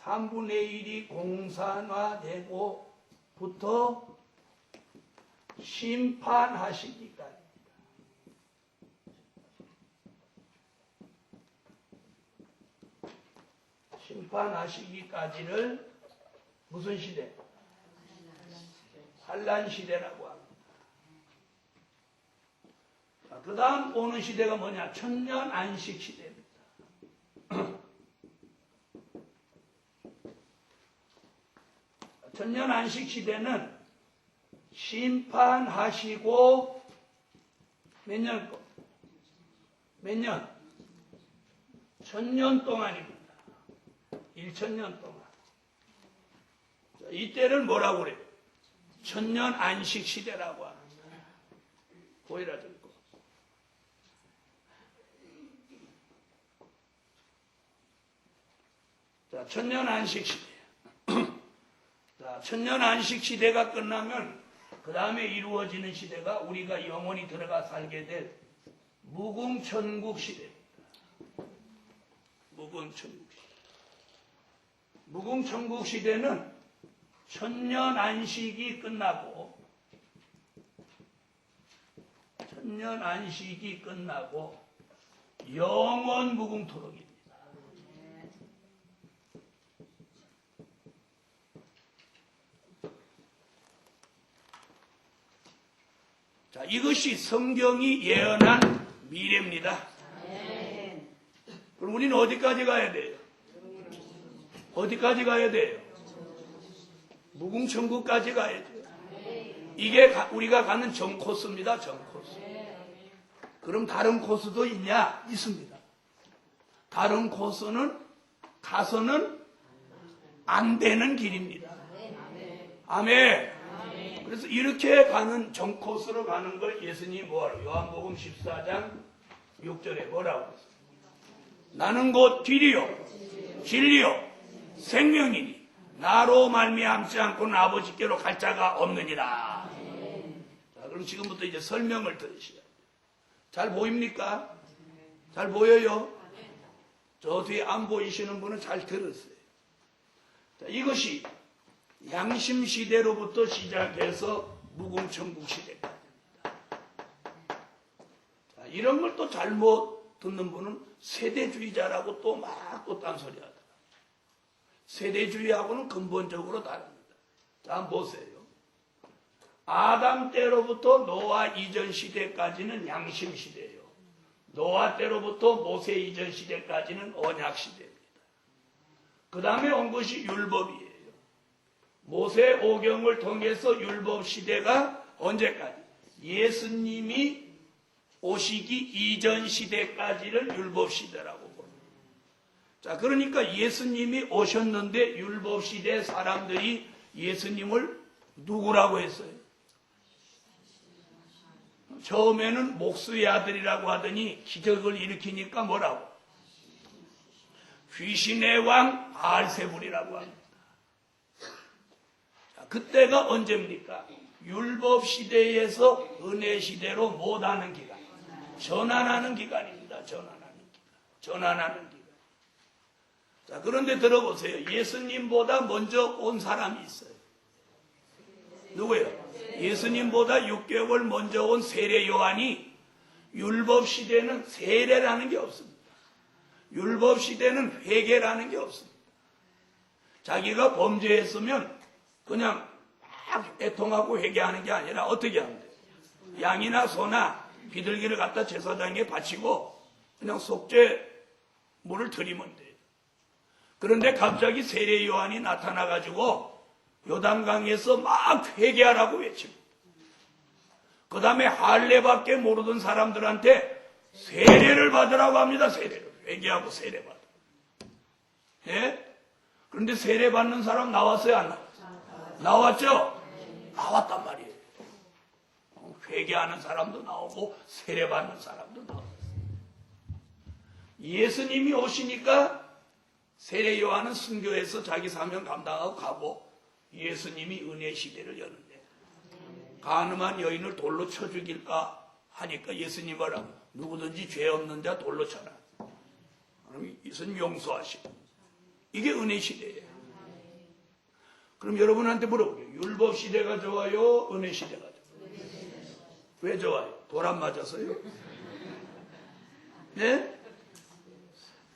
3분의 1이 공산화되고부터 심판하시기까지. 심판하시기까지를 무슨 시대? 환란 시대라고 합니다. 그 다음 오는 시대가 뭐냐? 천년 안식 시대입니다. 천년 안식 시대는 심판하시고 몇 년? 몇 년? 1000년 동안입니다. 1000년 동안. 이때를 뭐라고 그래요? 천년 안식 시대라고 합니다. 보이라 듣고. 자, 천년 안식 시대. 자, 천년 안식 시대가 끝나면 그 다음에 이루어지는 시대가 우리가 영원히 들어가 살게 될 무궁천국 시대입니다. 무궁천국 시대. 무궁천국 시대는 천년 안식이 끝나고 영원 무궁토록입니다. 자, 이것이 성경이 예언한 미래입니다. 그럼 우리는 어디까지 가야 돼요? 어디까지 가야 돼요? 무궁천국까지 가야 돼요. 이게 우리가 가는 정코스입니다. 정코스. 그럼 다른 코스도 있냐? 있습니다. 다른 코스는 가서는 안 되는 길입니다. 아멘. 그래서 이렇게 가는 정코스로 가는 걸 예수님이 뭐하러? 요한복음 14장 6절에 뭐라고 했어요? 나는 곧 길이요 진리요 생명이니 나로 말미암지 않고는 아버지께로 갈 자가 없느니라. 자, 그럼 지금부터 이제 설명을 들으시죠. 잘 보입니까? 잘 보여요? 저 뒤에 안 보이시는 분은 잘 들으세요. 자, 이것이 양심 시대로부터 시작해서 무궁천국 시대까지. 자, 이런 걸 또 잘못 듣는 분은 세대주의자라고 또 막 또 딴소리 하더라. 세대주의하고는 근본적으로 다릅니다. 자, 한번 보세요. 아담 때로부터 노아 이전 시대까지는 양심 시대예요. 노아 때로부터 모세 이전 시대까지는 언약 시대입니다. 그 다음에 온 것이 율법이에요. 모세 오경을 통해서 율법 시대가 언제까지? 예수님이 오시기 이전 시대까지를 율법 시대라고 봅니다. 자, 그러니까 예수님이 오셨는데 율법 시대 사람들이 예수님을 누구라고 했어요? 처음에는 목수의 아들이라고 하더니 기적을 일으키니까 뭐라고? 귀신의 왕 바알세불이라고 합니다. 자, 그때가 언제입니까? 율법 시대에서 은혜 시대로 못하는 기간, 전환하는 기간입니다. 전환하는 기간. 자, 그런데 들어보세요. 예수님보다 먼저 온 사람이 있어요. 누구예요? 예수님보다 6개월 먼저 온 세례 요한이 율법 시대는 세례라는 게 없습니다. 율법 시대는 회개라는 게 없습니다. 자기가 범죄했으면 그냥 막 애통하고 회개하는 게 아니라 어떻게 하면 돼요? 양이나 소나 비둘기를 갖다 제사장에 바치고 그냥 속죄 물을 드리면 돼요. 그런데 갑자기 세례 요한이 나타나가지고 요단강에서 막 회개하라고 외칩니다. 그 다음에 할례밖에 모르던 사람들한테 세례를 받으라고 합니다. 세례를. 회개하고 세례 받으라. 예? 그런데 세례 받는 사람 나왔어요? 안 나왔어요? 나왔죠? 나왔단 말이에요. 회개하는 사람도 나오고 세례 받는 사람도 나왔어요. 예수님이 오시니까 세례 요한은 순교해서 자기 사명 감당하고 가고 예수님이 은혜 시대를 여는데 가늠한 여인을 돌로 쳐 죽일까 하니까 예수님 뭐라고? 누구든지 죄 없는 자 돌로 쳐라. 그럼 예수님 용서하시고. 이게 은혜 시대예요. 그럼 여러분한테 물어볼게요. 율법 시대가 좋아요? 은혜 시대가 좋아요? 왜 좋아요? 돌 안 맞아서요? 네?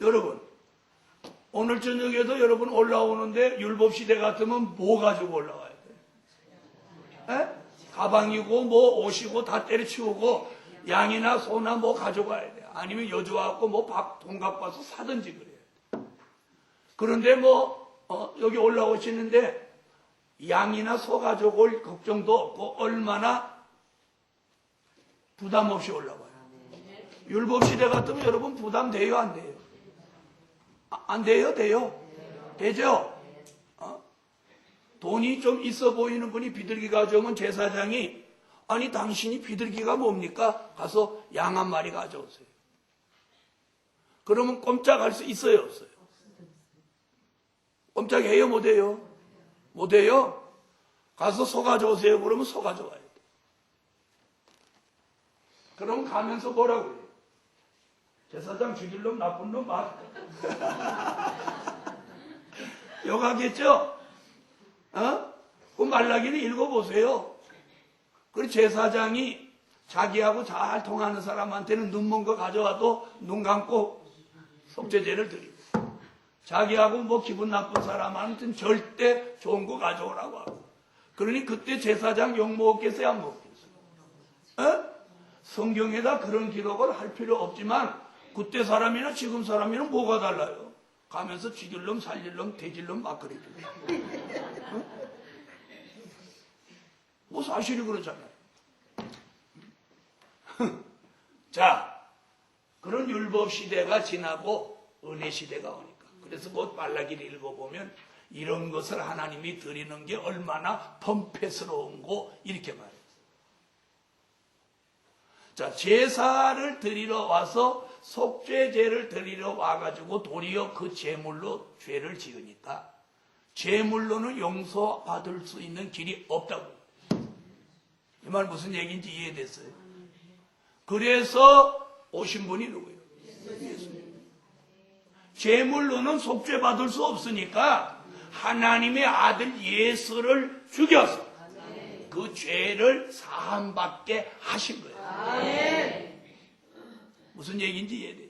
여러분, 오늘 저녁에도 여러분 올라오는데 율법 시대 같으면 뭐 가지고 올라와야 돼요? 에? 가방이고 뭐 옷이고 다 때려치우고 양이나 소나 뭐 가져가야 돼요. 아니면 여주와갖고 뭐 돈 갖고 와서 사든지 그래요. 그런데 여기 올라오시는데 양이나 소 가져올 걱정도 없고 얼마나 부담 없이 올라와요. 율법 시대 같으면 여러분 부담 돼요, 안 돼요? 안 돼요? 돼요? 되죠? 돈이 좀 있어 보이는 분이 비둘기 가져오면 제사장이 아니 당신이 비둘기가 뭡니까? 가서 양 한 마리 가져오세요. 그러면 꼼짝할 수 있어요? 없어요? 꼼짝해요? 못해요? 못해요? 가서 소 가져오세요. 그러면 소 가져와야 돼. 그러면 가면서 뭐라고 해요? 제사장 죽일 놈 나쁜 놈 맞. 욕하겠죠? 그 말라기를 읽어보세요. 그리고 제사장이 자기하고 잘 통하는 사람한테는 눈먼 거 가져와도 눈 감고 속죄제를 드리고 자기하고 뭐 기분 나쁜 사람한테는 절대 좋은 거 가져오라고 하고 그러니 그때 제사장 욕 먹었겠어요? 안 먹었겠어요? 성경에다 그런 기록을 할 필요 없지만 그때 사람이나 지금 사람이나 뭐가 달라요? 가면서 죽일 놈, 살릴 놈, 돼질 놈 막 그래요. 뭐 사실이 그렇잖아요. 자, 그런 율법 시대가 지나고 은혜 시대가 오니까. 그래서 뭐 말라기를 읽어보면 이런 것을 하나님이 드리는 게 얼마나 덤패스러운고 이렇게 말해요. 자, 제사를 드리러 와서 속죄제를 드리러 와가지고 도리어 그 제물로 죄를 지으니까 제물로는 용서받을 수 있는 길이 없다고. 이 말 무슨 얘기인지 이해됐어요? 그래서 오신 분이 누구예요? 예수님. 제물로는 속죄 받을 수 없으니까 하나님의 아들 예수를 죽여서 그 죄를 사함받게 하신 거예요. 무슨 얘기인지 이해돼요?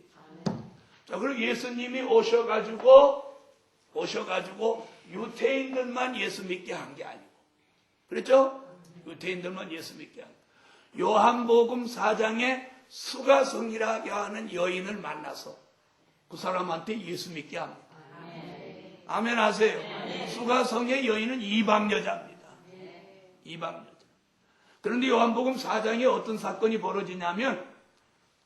자, 그리고 예수님이 오셔가지고 유대인들만 예수 믿게 한 게 아니고, 그렇죠? 유대인들만 예수 믿게 한 거. 요한복음 4장에 수가성이라고 하는 여인을 만나서 그 사람한테 예수 믿게 합니다. 아멘 하세요. 수가성의 여인은 이방 여자입니다. 이방 여자. 그런데 요한복음 4장에 어떤 사건이 벌어지냐면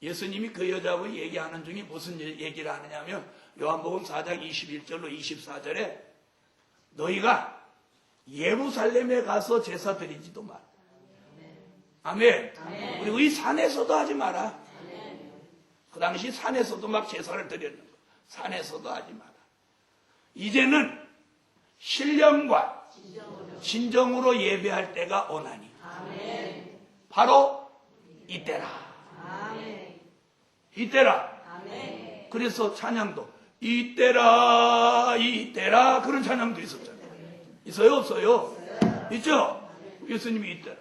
예수님이 그 여자하고 얘기하는 중에 무슨 얘기를 하느냐면 요한복음 4장 21절로 24절에 너희가 예루살렘에 가서 제사 드리지도 마라. 아멘. 그리고 이 산에서도 하지 마라. 그 당시 산에서도 막 제사를 드렸는 거. 산에서도 하지 마라. 이제는 신령과 진정으로 예배할 때가 오나니 바로 이때라. 이때라. 그래서 찬양도 이때라 이때라 그런 찬양도 있었잖아요. 있어요 없어요? 있죠? 예수님이 이때라.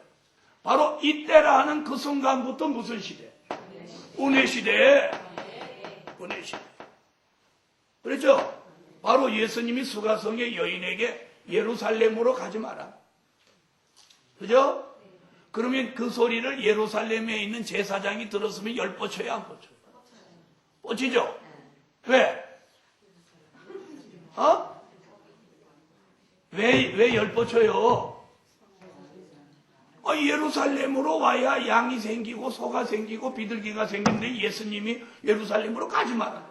바로 이때라 하는 그 순간부터 무슨 시대? 은혜 시대. 은혜 시대. 그렇죠? 바로 예수님이 수가성의 여인에게 예루살렘으로 가지 마라. 그죠? 그러면 그 소리를 예루살렘에 있는 제사장이 들었으면 열 뻗쳐요, 안 뻗쳐요? 뻗치죠? 왜? 왜 열 뻗쳐요? 예루살렘으로 와야 양이 생기고 소가 생기고 비둘기가 생기는데 예수님이 예루살렘으로 가지 마라.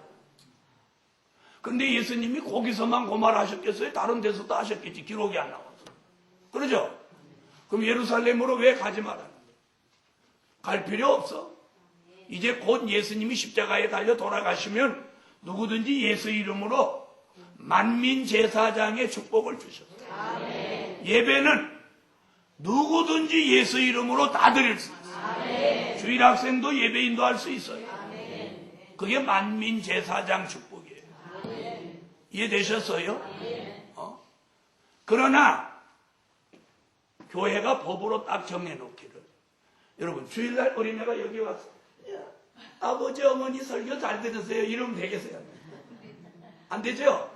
근데 예수님이 거기서만 그 말 하셨겠어요? 다른 데서도 하셨겠지. 기록이 안 나와서. 그러죠? 그럼 예루살렘으로 왜 가지 마라? 갈 필요 없어. 이제 곧 예수님이 십자가에 달려 돌아가시면 누구든지 예수 이름으로 만민 제사장의 축복을 주셨어요. 예배는 누구든지 예수 이름으로 다 드릴 수 있어요. 주일 학생도 예배 인도할 수 있어요. 그게 만민 제사장 축복이에요. 이해되셨어요? 그러나 교회가 법으로 딱 정해놓기를, 여러분 주일날 어린애가 여기 와서 아버지 어머니 설교 잘 들으세요 이러면 되겠어요? 안 되죠?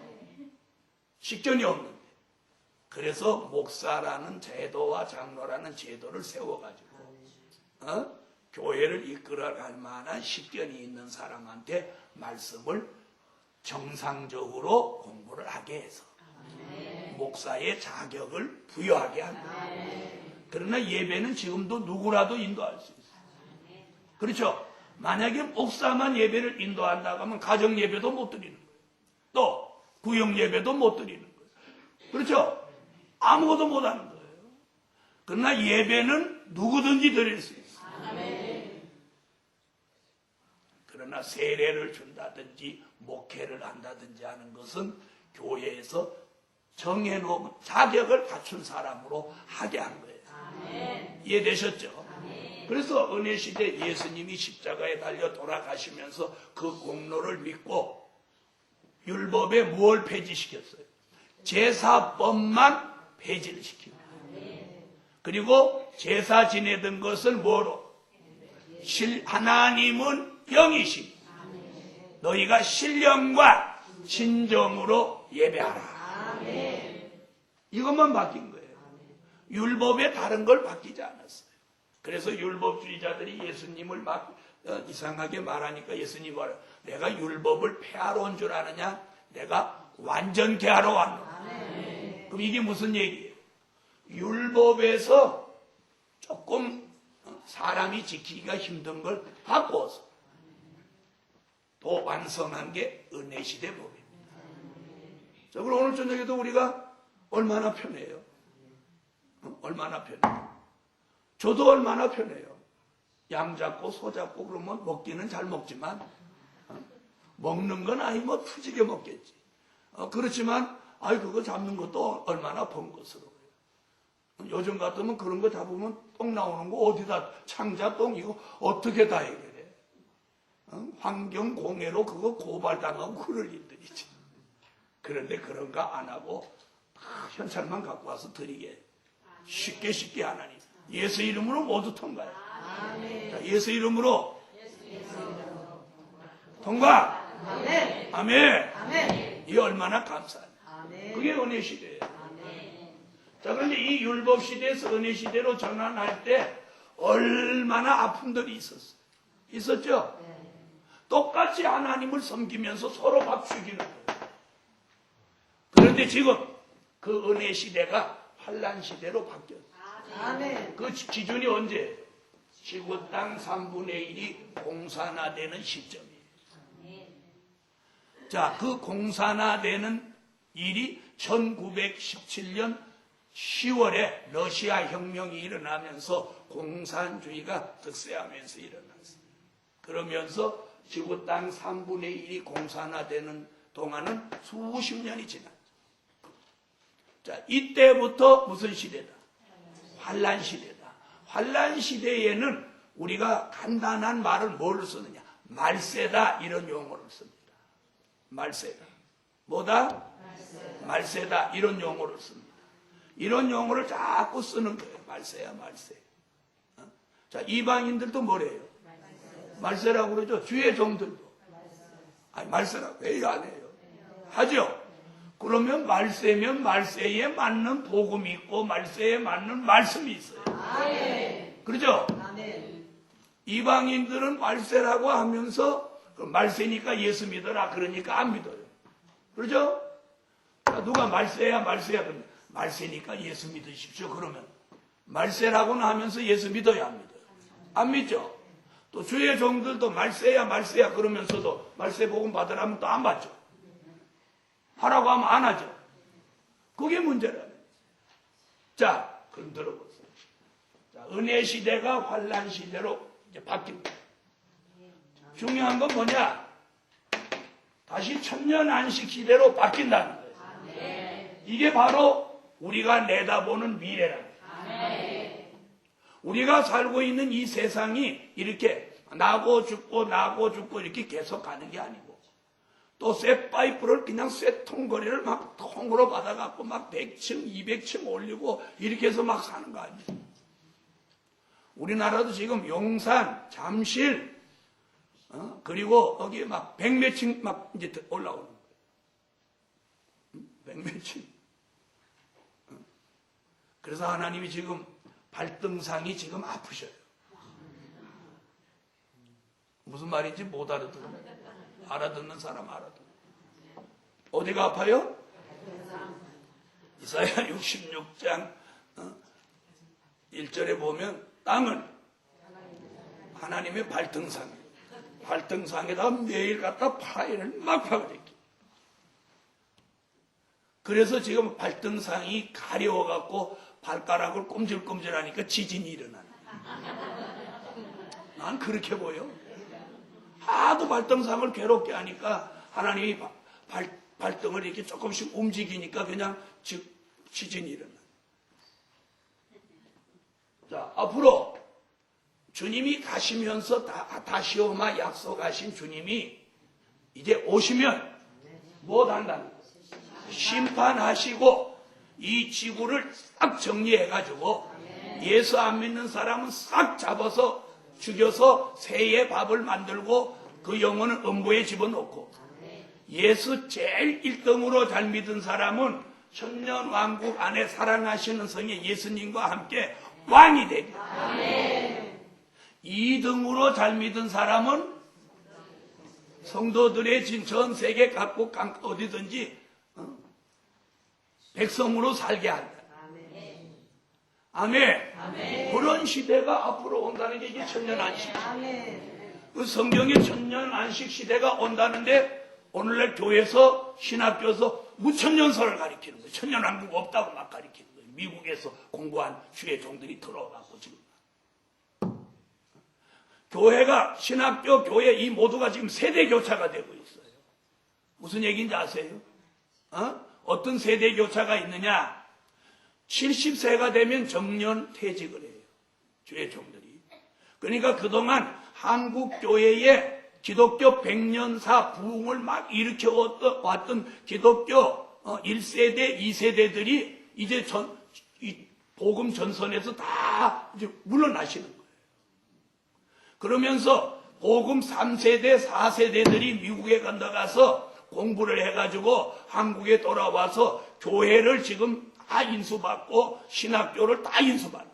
식견이 없는데. 그래서 목사라는 제도와 장로라는 제도를 세워가지고 교회를 이끌어갈 만한 식견이 있는 사람한테 말씀을 정상적으로 공부를 하게 해서 목사의 자격을 부여하게 합니다. 그러나 예배는 지금도 누구라도 인도할 수 있어요. 그렇죠? 만약에 목사만 예배를 인도한다고 하면 가정 예배도 못 드리는 거예요. 또 구역 예배도 못 드리는 거예요. 그렇죠? 아무것도 못 하는 거예요. 그러나 예배는 누구든지 드릴 수 있어요. 그러나 세례를 준다든지 목회를 한다든지 하는 것은 교회에서 정해놓은 자격을 갖춘 사람으로 하게 한 거예요. 이해되셨죠? 그래서 은혜시대 예수님이 십자가에 달려 돌아가시면서 그 공로를 믿고 율법에 뭘 폐지시켰어요? 제사법만 폐지를 시킵니다. 그리고 제사 지내던 것을 뭐로? 하나님은 영이시니 너희가 신령과 진정으로 예배하라. 이것만 바뀐 거예요. 율법에 다른 걸 바뀌지 않았어요. 그래서 율법주의자들이 예수님을 막 이상하게 말하니까 예수님이 말해요. 내가 율법을 폐하러 온 줄 아느냐? 내가 완전케 하러 왔노라. 그럼 이게 무슨 얘기예요? 율법에서 조금 사람이 지키기가 힘든 걸 바꿔서 더 완성한 게 은혜시대 법입니다. 자, 그럼 오늘 저녁에도 우리가 얼마나 편해요? 얼마나 편해요? 저도 얼마나 편해요. 양 잡고 소 잡고 그러면 먹기는 잘 먹지만 먹는 건 아니 뭐 푸지게 먹겠지. 그렇지만 그거 잡는 것도 얼마나 번거스러워요. 요즘 같으면 그런 거 잡으면 똥 나오는 거 어디다 창자 똥 이거 어떻게 다 해결해? 환경공해로 그거 고발당하고 그럴 일들이지. 그런데 그런 거 안 하고 다 현찰만 갖고 와서 드리게 쉽게 하나님 예수 이름으로 모두 통과해. 자, 예수 이름으로 통과. 아멘. 아멘. 아멘. 이 얼마나 감사해. 아멘. 그게 은혜 시대예요. 아멘. 자, 그런데 이 율법 시대에서 은혜 시대로 전환할 때 얼마나 아픔들이 있었죠? 똑같이 하나님을 섬기면서 서로 막 죽이는 거예요. 그런데 지금 그 은혜 시대가 환란 시대로 바뀌었어요. 아멘. 그 기준이 언제? 지구 땅 3분의 1이 공산화되는 시점이에요. 자, 그 공산화되는 일이 1917년 10월에 러시아 혁명이 일어나면서 공산주의가 득세하면서 일어났어요. 그러면서 지구 땅 3분의 1이 공산화되는 동안은 수십 년이 지났죠. 자, 이때부터 무슨 시대다? 환란 시대다. 환란 시대에는 우리가 간단한 말을 뭘 쓰느냐? 말세다 이런 용어를 씁니다. 말세다. 뭐다? 말세다 이런 용어를 씁니다. 이런 용어를 자꾸 쓰는 거예요. 말세야 말세. 자, 이방인들도 뭐래요? 말세라고 그러죠. 주의 종들도. 아니, 말세라고 왜 안 해요? 하죠. 그러면 말세면 말세에 맞는 복음이 있고 말세에 맞는 말씀이 있어요. 아멘. 그렇죠? 아멘. 이방인들은 말세라고 하면서 말세니까 예수 믿어라 그러니까 안 믿어요. 그렇죠? 자, 누가 말세야 그러면 말세니까 예수 믿으십시오. 그러면 말세라고는 하면서 예수 믿어야 안 믿어요. 안 믿죠? 또 주의 종들도 말세야 그러면서도 말세 복음 받으라면 또 안 받죠. 하라고 하면 안 하죠. 그게 문제라요. 자, 그럼 들어보세요. 자, 은혜 시대가 환란 시대로 이제 바뀝니다. 중요한 건 뭐냐? 다시 천년 안식 시대로 바뀐다는 거예요. 이게 바로 우리가 내다보는 미래라는 거예요. 우리가 살고 있는 이 세상이 이렇게 나고 죽고 이렇게 계속 가는 게 아니고 또 쇠파이프를 그냥 쇠통거리를 막 통으로 받아갖고 막 100층, 200층 올리고 이렇게 해서 막 사는 거 아니에요. 우리나라도 지금 용산, 잠실, 그리고 거기에 막 100몇 층 막 이제 올라오는 거예요. 100몇 층. 그래서 하나님이 지금 발등상이 지금 아프셔요. 무슨 말인지 못 알아듣는 사람 알아듣는. 어디가 아파요? 이사야 66장 1절에 보면 땅은 하나님의 발등상에다 매일 갖다 파이를 막 파버렸기. 그래서 지금 발등상이 가려워갖고 발가락을 꼼질꼼질하니까 지진이 일어나는 거예요. 난 그렇게 보여. 하도 발등상을 괴롭게 하니까 하나님이 발등을 이렇게 조금씩 움직이니까 그냥 지진이 일어나. 자, 앞으로 주님이 가시면서 다시 오마 약속하신 주님이 이제 오시면 뭐 한다는 거예요? 심판하시고 이 지구를 싹 정리해가지고 예수 안 믿는 사람은 싹 잡아서 죽여서 새의 밥을 만들고 그 영혼은 음부에 집어넣고 예수 제일 1등으로 잘 믿은 사람은 천년왕국 안에 사랑하시는 성의 예수님과 함께 왕이 됩니다. 2등으로 잘 믿은 사람은 성도들의 전 세계 각국 어디든지 백성으로 살게 한다. 아멘. 그런 시대가 앞으로 온다는 게 이게 천년 안식. 그 성경에 천년 안식 시대가 온다는데 오늘날 교회에서 신학교에서 무천년설을 가리키는 거예요. 천년왕국 없다고 막 가리키는 거예요. 미국에서 공부한 주의 종들이 들어와갖고 지금. 교회가 신학교, 교회 이 모두가 지금 세대 교차가 되고 있어요. 무슨 얘기인지 아세요? 어떤 세대 교차가 있느냐? 70세가 되면 정년 퇴직을 해요. 주의 종들이. 그러니까 그동안 한국 교회에 기독교 100년사 부흥을 막 일으켜 왔던 기독교 1세대, 2세대들이 이제 이 복음 전선에서 다 이제 물러나시는 거예요. 그러면서 복음 3세대, 4세대들이 미국에 건너가서 공부를 해가지고 한국에 돌아와서 교회를 지금 다 인수받고 신학교를 다 인수받는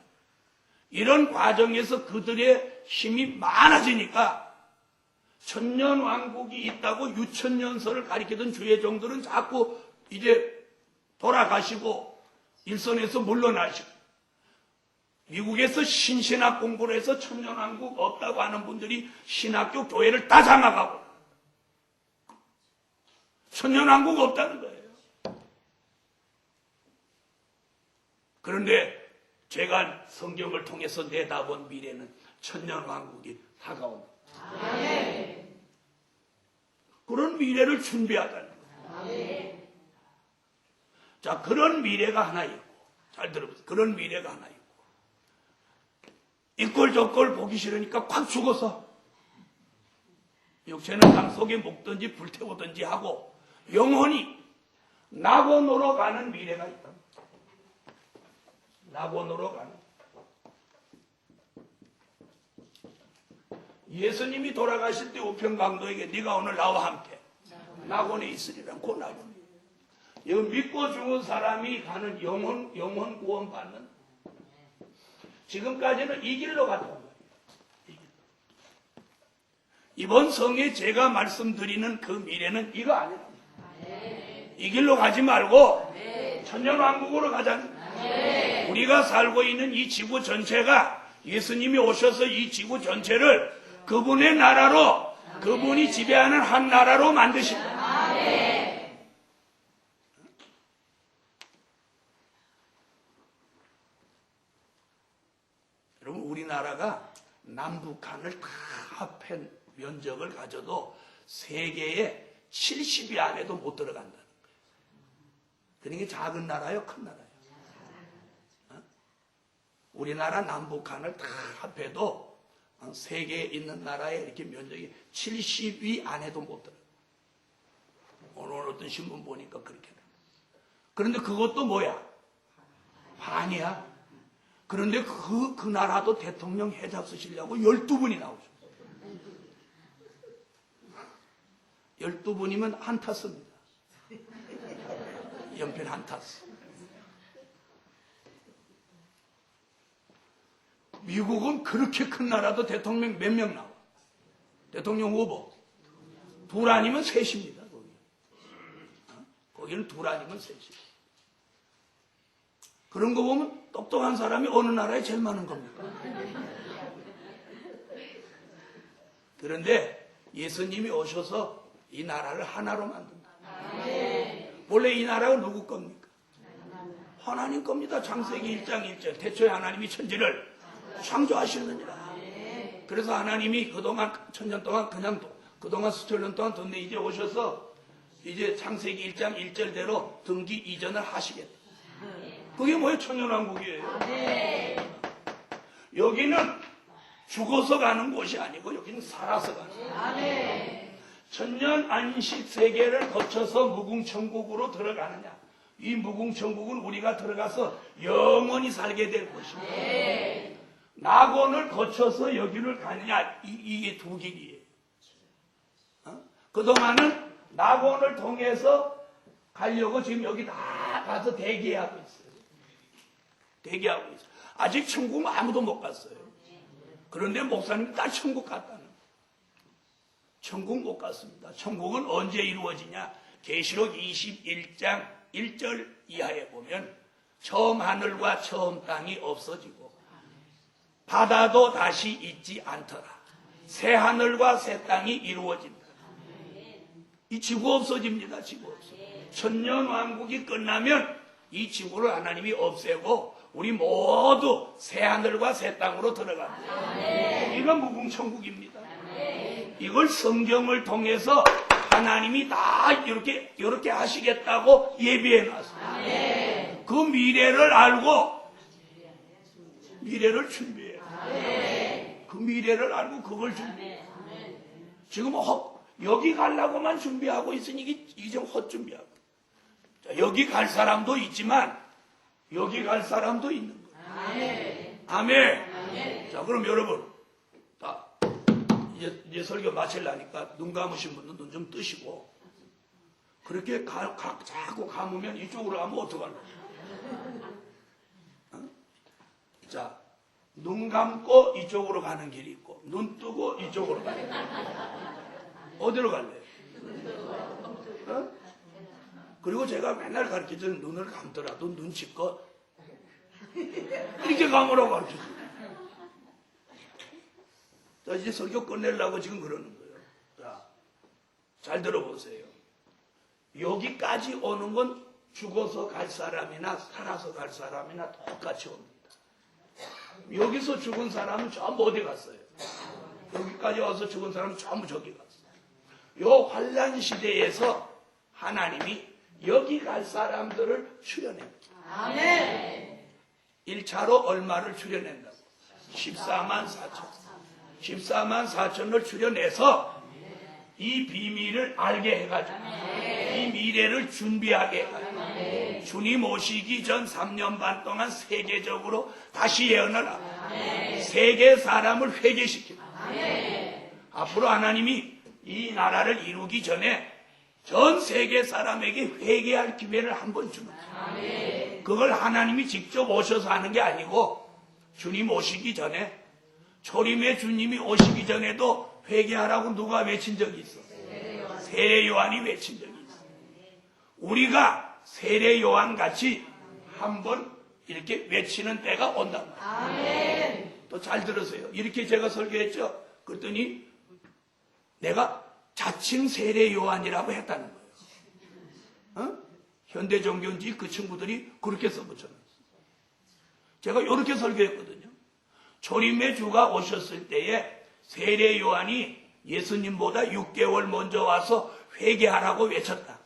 이런 과정에서 그들의 힘이 많아지니까 천년왕국이 있다고 유천년설을 가리키던 주의종들은 자꾸 이제 돌아가시고 일선에서 물러나시고 미국에서 신신학 공부를 해서 천년왕국 없다고 하는 분들이 신학교 교회를 다 장악하고 천년왕국 없다는 거예요. 그런데 제가 성경을 통해서 내다본 미래는 천년왕국이 다가옵니다. 그런 미래를 준비하다는 거예요. 자, 그런 미래가 하나 있고, 잘 들어보세요. 그런 미래가 하나 있고, 이꼴 저꼴 보기 싫으니까 콱 죽어서 육체는 땅 속에 묵든지 불태우든지 하고 영원히 낙원으로 가는 미래가 있다. 낙원으로 가는. 예수님이 돌아가실 때 우편강도에게 네가 오늘 나와 함께 낙원에 있으리라. 그 낙원. 이거 믿고 죽은 사람이 가는 영혼 구원 받는. 지금까지는 이 길로 갔단 말이에요. 이번 성에 제가 말씀드리는 그 미래는 이거 아니에요. 이 길로 가지 말고 천년왕국으로 가자는 거예요. 우리가 살고 있는 이 지구 전체가 예수님이 오셔서 이 지구 전체를 그분의 나라로, 그분이 지배하는 한 나라로 만드십니다. 여러분, 우리나라가 남북한을 다 합한 면적을 가져도 세계의 70위 안에도 못 들어간다는 거예요. 그러니까 작은 나라요, 큰 나라요. 우리나라 남북한을 다 합해도 세계에 있는 나라에 이렇게 면적이 70위 안에도 못 들어요. 오늘 어떤 신문 보니까 그렇게 돼요. 그런데 그것도 뭐야? 반이야. 그런데 그 나라도 대통령 해자 쓰시려고 12분이 나오죠. 12분이면 한 타스입니다. 연필 한 타스. 미국은 그렇게 큰 나라도 대통령 몇 명 나와? 대통령 후보. 둘 아니면 셋입니다. 거기는 둘 아니면 셋이에요. 그런 거 보면 똑똑한 사람이 어느 나라에 제일 많은 겁니까? 그런데 예수님이 오셔서 이 나라를 하나로 만든다. 원래 이 나라가 누구 겁니까? 하나님 겁니다. 창세기 1장 1절. 태초에 하나님이 천지를 창조하시느니라. 그래서 하나님이 그동안 천년 동안 그동안 수천 년 동안 뒀네. 이제 오셔서 이제 창세기 1장 1절대로 등기 이전을 하시겠다. 그게 뭐예요? 천년왕국이에요. 여기는 죽어서 가는 곳이 아니고 여기는 살아서 가는 곳. 천년 안식 세계를 거쳐서 무궁천국으로 들어가느냐. 이 무궁천국은 우리가 들어가서 영원히 살게 될 곳입니다. 낙원을 거쳐서 여기를 가느냐. 이게 두 길이에요. 그동안은 낙원을 통해서 가려고 지금 여기 다 가서 대기하고 있어요. 대기하고 있어요. 아직 천국은 아무도 못 갔어요. 그런데 목사님 다 천국 갔다는 거예요. 천국 못 갔습니다. 천국은 언제 이루어지냐. 계시록 21장 1절 이하에 보면 처음 하늘과 처음 땅이 없어지고 바다도 다시 있지 않더라. 새 하늘과 새 땅이 이루어진다. 이 지구 없어집니다. 지구 없어. 천년왕국이 끝나면 이 지구를 하나님이 없애고 우리 모두 새 하늘과 새 땅으로 들어갑니다. 이건 무궁천국입니다. 이걸 성경을 통해서 하나님이 다 이렇게 하시겠다고 예비해 놨습니다. 그 미래를 알고 미래를 준비해요. 그 미래를 알고 그걸 준비해요. 지금 여기 가려고만 준비하고 있으니 이게 좀 헛준비하고. 자, 여기 갈 사람도 있지만 여기 갈 사람도 있는 거예요. 아멘. 아멘. 자, 그럼 여러분, 이제 설교 마치려니까 눈 감으신 분은 눈 좀 뜨시고, 그렇게 자꾸 감으면 이쪽으로 가면 어떡하려고. 자, 눈 감고 이쪽으로 가는 길이 있고, 눈 뜨고 이쪽으로 가는 길이 있고. 어디로 갈래요? 어? 그리고 제가 맨날 가르치던 눈을 감더라도 눈치껏 이렇게 감으라고 가르쳐줘요. 자, 이제 설교 끝내려고 지금 그러는 거예요. 자, 잘 들어보세요. 여기까지 오는 건 죽어서 갈 사람이나 살아서 갈 사람이나 똑같이 옵니다. 여기서 죽은 사람은 전부 어디 갔어요? 여기까지 와서 죽은 사람은 전부 저기 갔어요. 요 환란 시대에서 하나님이 여기 갈 사람들을 출연합니다. 아멘. 1차로 얼마를 출연한다고? 14만 4천. 14만 4천을 출연해서 이 비밀을 알게 해가지고 이 미래를 준비하게 해가지고 주님 오시기 전 3년 반 동안 세계적으로 다시 예언을 하고 세계 사람을 회개시키고 앞으로 하나님이 이 나라를 이루기 전에 전 세계 사람에게 회개할 기회를 한번 주는 거예요. 그걸 하나님이 직접 오셔서 하는 게 아니고 주님 오시기 전에 초림의 주님이 오시기 전에도 회개하라고 누가 외친 적이 있어? 세례 요한이 외친 적이 있어. 우리가 세례 요한 같이 한번 이렇게 외치는 때가 온단 말이에요. 또 잘 들으세요. 이렇게 제가 설교했죠. 그랬더니 내가 자칭 세례 요한이라고 했다는 거예요. 어? 현대종교인지 그 친구들이 그렇게 써붙여놨어요. 제가 이렇게 설교했거든요. 초림의 주가 오셨을 때에 세례 요한이 예수님보다 6개월 먼저 와서 회개하라고 외쳤다.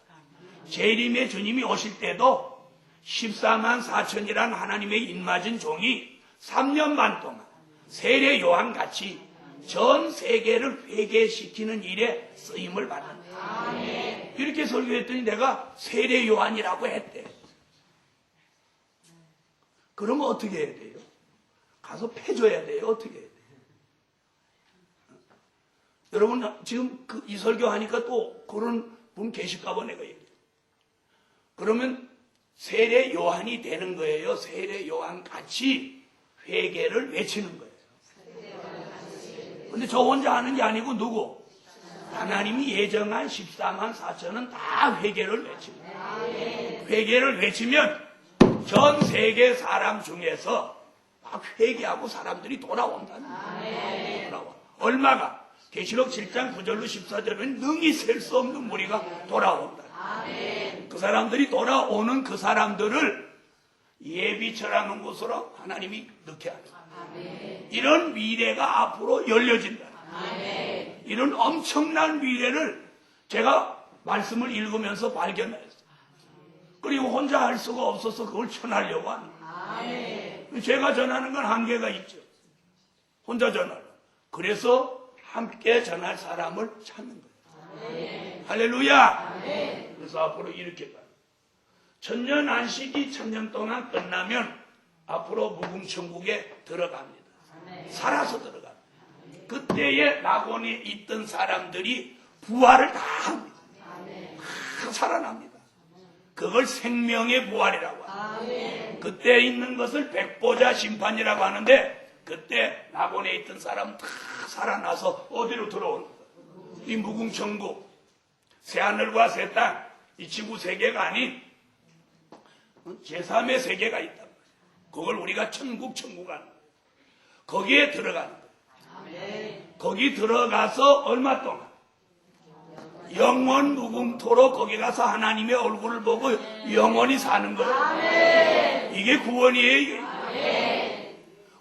재림의 주님이 오실 때도 14만 4천이란 하나님의 입맞은 종이 3년 반 동안 세례 요한 같이 전 세계를 회개시키는 일에 쓰임을 받는다. 이렇게 설교했더니 내가 세례 요한이라고 했대. 그러면 어떻게 해야 돼요? 가서 패줘야 돼요. 어떻게 해야 돼요? 여러분 지금 이 설교하니까 또 그런 분 계실까 봐 내가 얘기해요. 그러면 세례 요한이 되는 거예요. 세례 요한 같이 회개를 외치는 거예요. 근데 저 혼자 하는 게 아니고 누구? 하나님이 예정한 14만 4천은 다 회개를 외칩니다. 회개를 외치면 전 세계 사람 중에서 막 회개하고 사람들이 돌아온다는 거예요. 돌아와. 얼마가? 계시록 7장 9절로 14절은 능히 셀 수 없는 무리가 돌아온다. 그 사람들이 돌아오는 그 사람들을 예비처라는 곳으로 하나님이 넣게 하죠. 이런 미래가 앞으로 열려진다. 이런 엄청난 미래를 제가 말씀을 읽으면서 발견했어요. 그리고 혼자 할 수가 없어서 그걸 전하려고 하는 거예요. 제가 전하는 건 한계가 있죠. 혼자 전하려. 그래서 함께 전할 사람을 찾는 거예요. 할렐루야. 그래서 앞으로 이렇게 가요. 천년 안식이 천년 동안 끝나면 앞으로 무궁천국에 들어갑니다. 살아서 들어갑니다. 그때에 낙원에 있던 사람들이 부활을 다 합니다. 다 살아납니다. 그걸 생명의 부활이라고 합니다. 그때 있는 것을 백보자 심판이라고 하는데 그때 낙원에 있던 사람은 다 살아나서 어디로 들어오는 거예요? 이 무궁천국, 새하늘과 새 땅, 이 지구 세계가 아닌 제3의 세계가 있단 말이에요. 그걸 우리가 천국 하는 거예요. 거기에 들어가는 거예요. 거기 들어가서 얼마 동안? 영원 무궁토록 거기 가서 하나님의 얼굴을 보고 영원히 사는 거예요. 이게 구원이에요.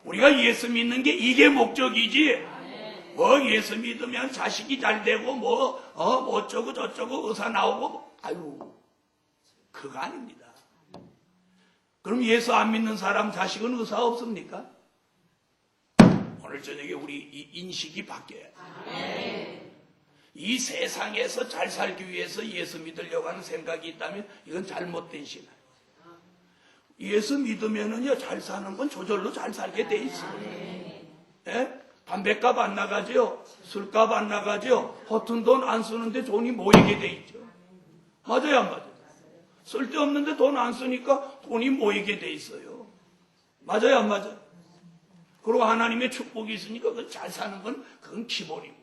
우리가 예수 믿는 게 이게 목적이지. 뭐 예수 믿으면 자식이 잘 되고 뭐 어쩌고 저쩌고 의사 나오고 아유 그거 아닙니다. 그럼 예수 안 믿는 사람 자식은 의사 없습니까? 오늘 저녁에 우리 이 인식이 바뀌어야 돼요. 이 세상에서 잘 살기 위해서 예수 믿으려고 하는 생각이 있다면 이건 잘못된 신앙. 예수 믿으면은요, 잘 사는 건 저절로 잘 살게 돼 있어요. 예? 담배값 안 나가죠? 술값 안 나가죠? 허튼 돈 안 쓰는데 돈이 모이게 돼 있죠. 맞아요, 안 맞아요? 쓸데없는데 돈 안 쓰니까 돈이 모이게 돼 있어요. 맞아요, 안 맞아요? 그리고 하나님의 축복이 있으니까 잘 사는 건 그건 기본이고.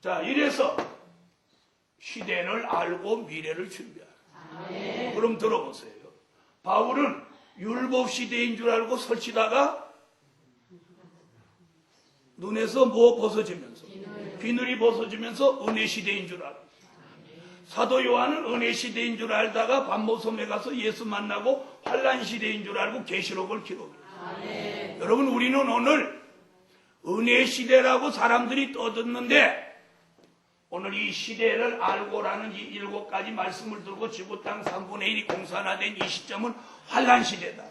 자, 이래서 시대를 알고 미래를 준비하라. 그럼 들어보세요. 바울은 율법 시대인 줄 알고 설치다가 눈에서 뭐 벗어지면서 비늘이 벗어지면서 은혜 시대인 줄 알고, 사도 요한은 은혜 시대인 줄 알다가 반모섬에 가서 예수 만나고 환란 시대인 줄 알고 계시록을 기록해요. 여러분, 우리는 오늘 은혜 시대라고 사람들이 떠듣는데 오늘 이 시대를 알고라는 이 7가지 말씀을 들고 지구 땅 3분의 1이 공산화된 이 시점은 환란 시대다.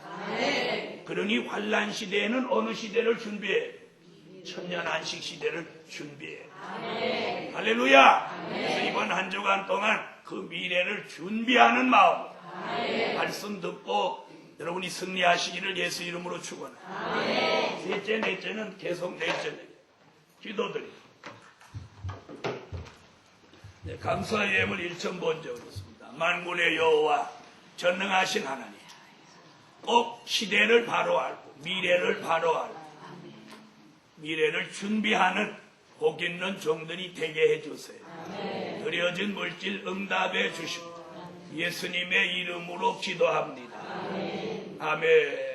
그러니 환란 시대에는 어느 시대를 준비해? 천년 안식 시대를 준비해. 할렐루야. 그래서 이번 한 주간 동안 그 미래를 준비하는 마음, 말씀 듣고 여러분이 승리하시기를 예수 이름으로 축원합니다. 셋째, 넷째는 계속 넷째네. 기도드립니다. 네, 감사 예물 1천 번째 드렸습니다. 만군의 여호와 전능하신 하나님, 꼭 시대를 바로 알고 미래를 바로 알고 미래를 준비하는 복 있는 종들이 되게 해주세요. 드려진 물질 응답해 주시고 예수님의 이름으로 기도합니다. 아멘.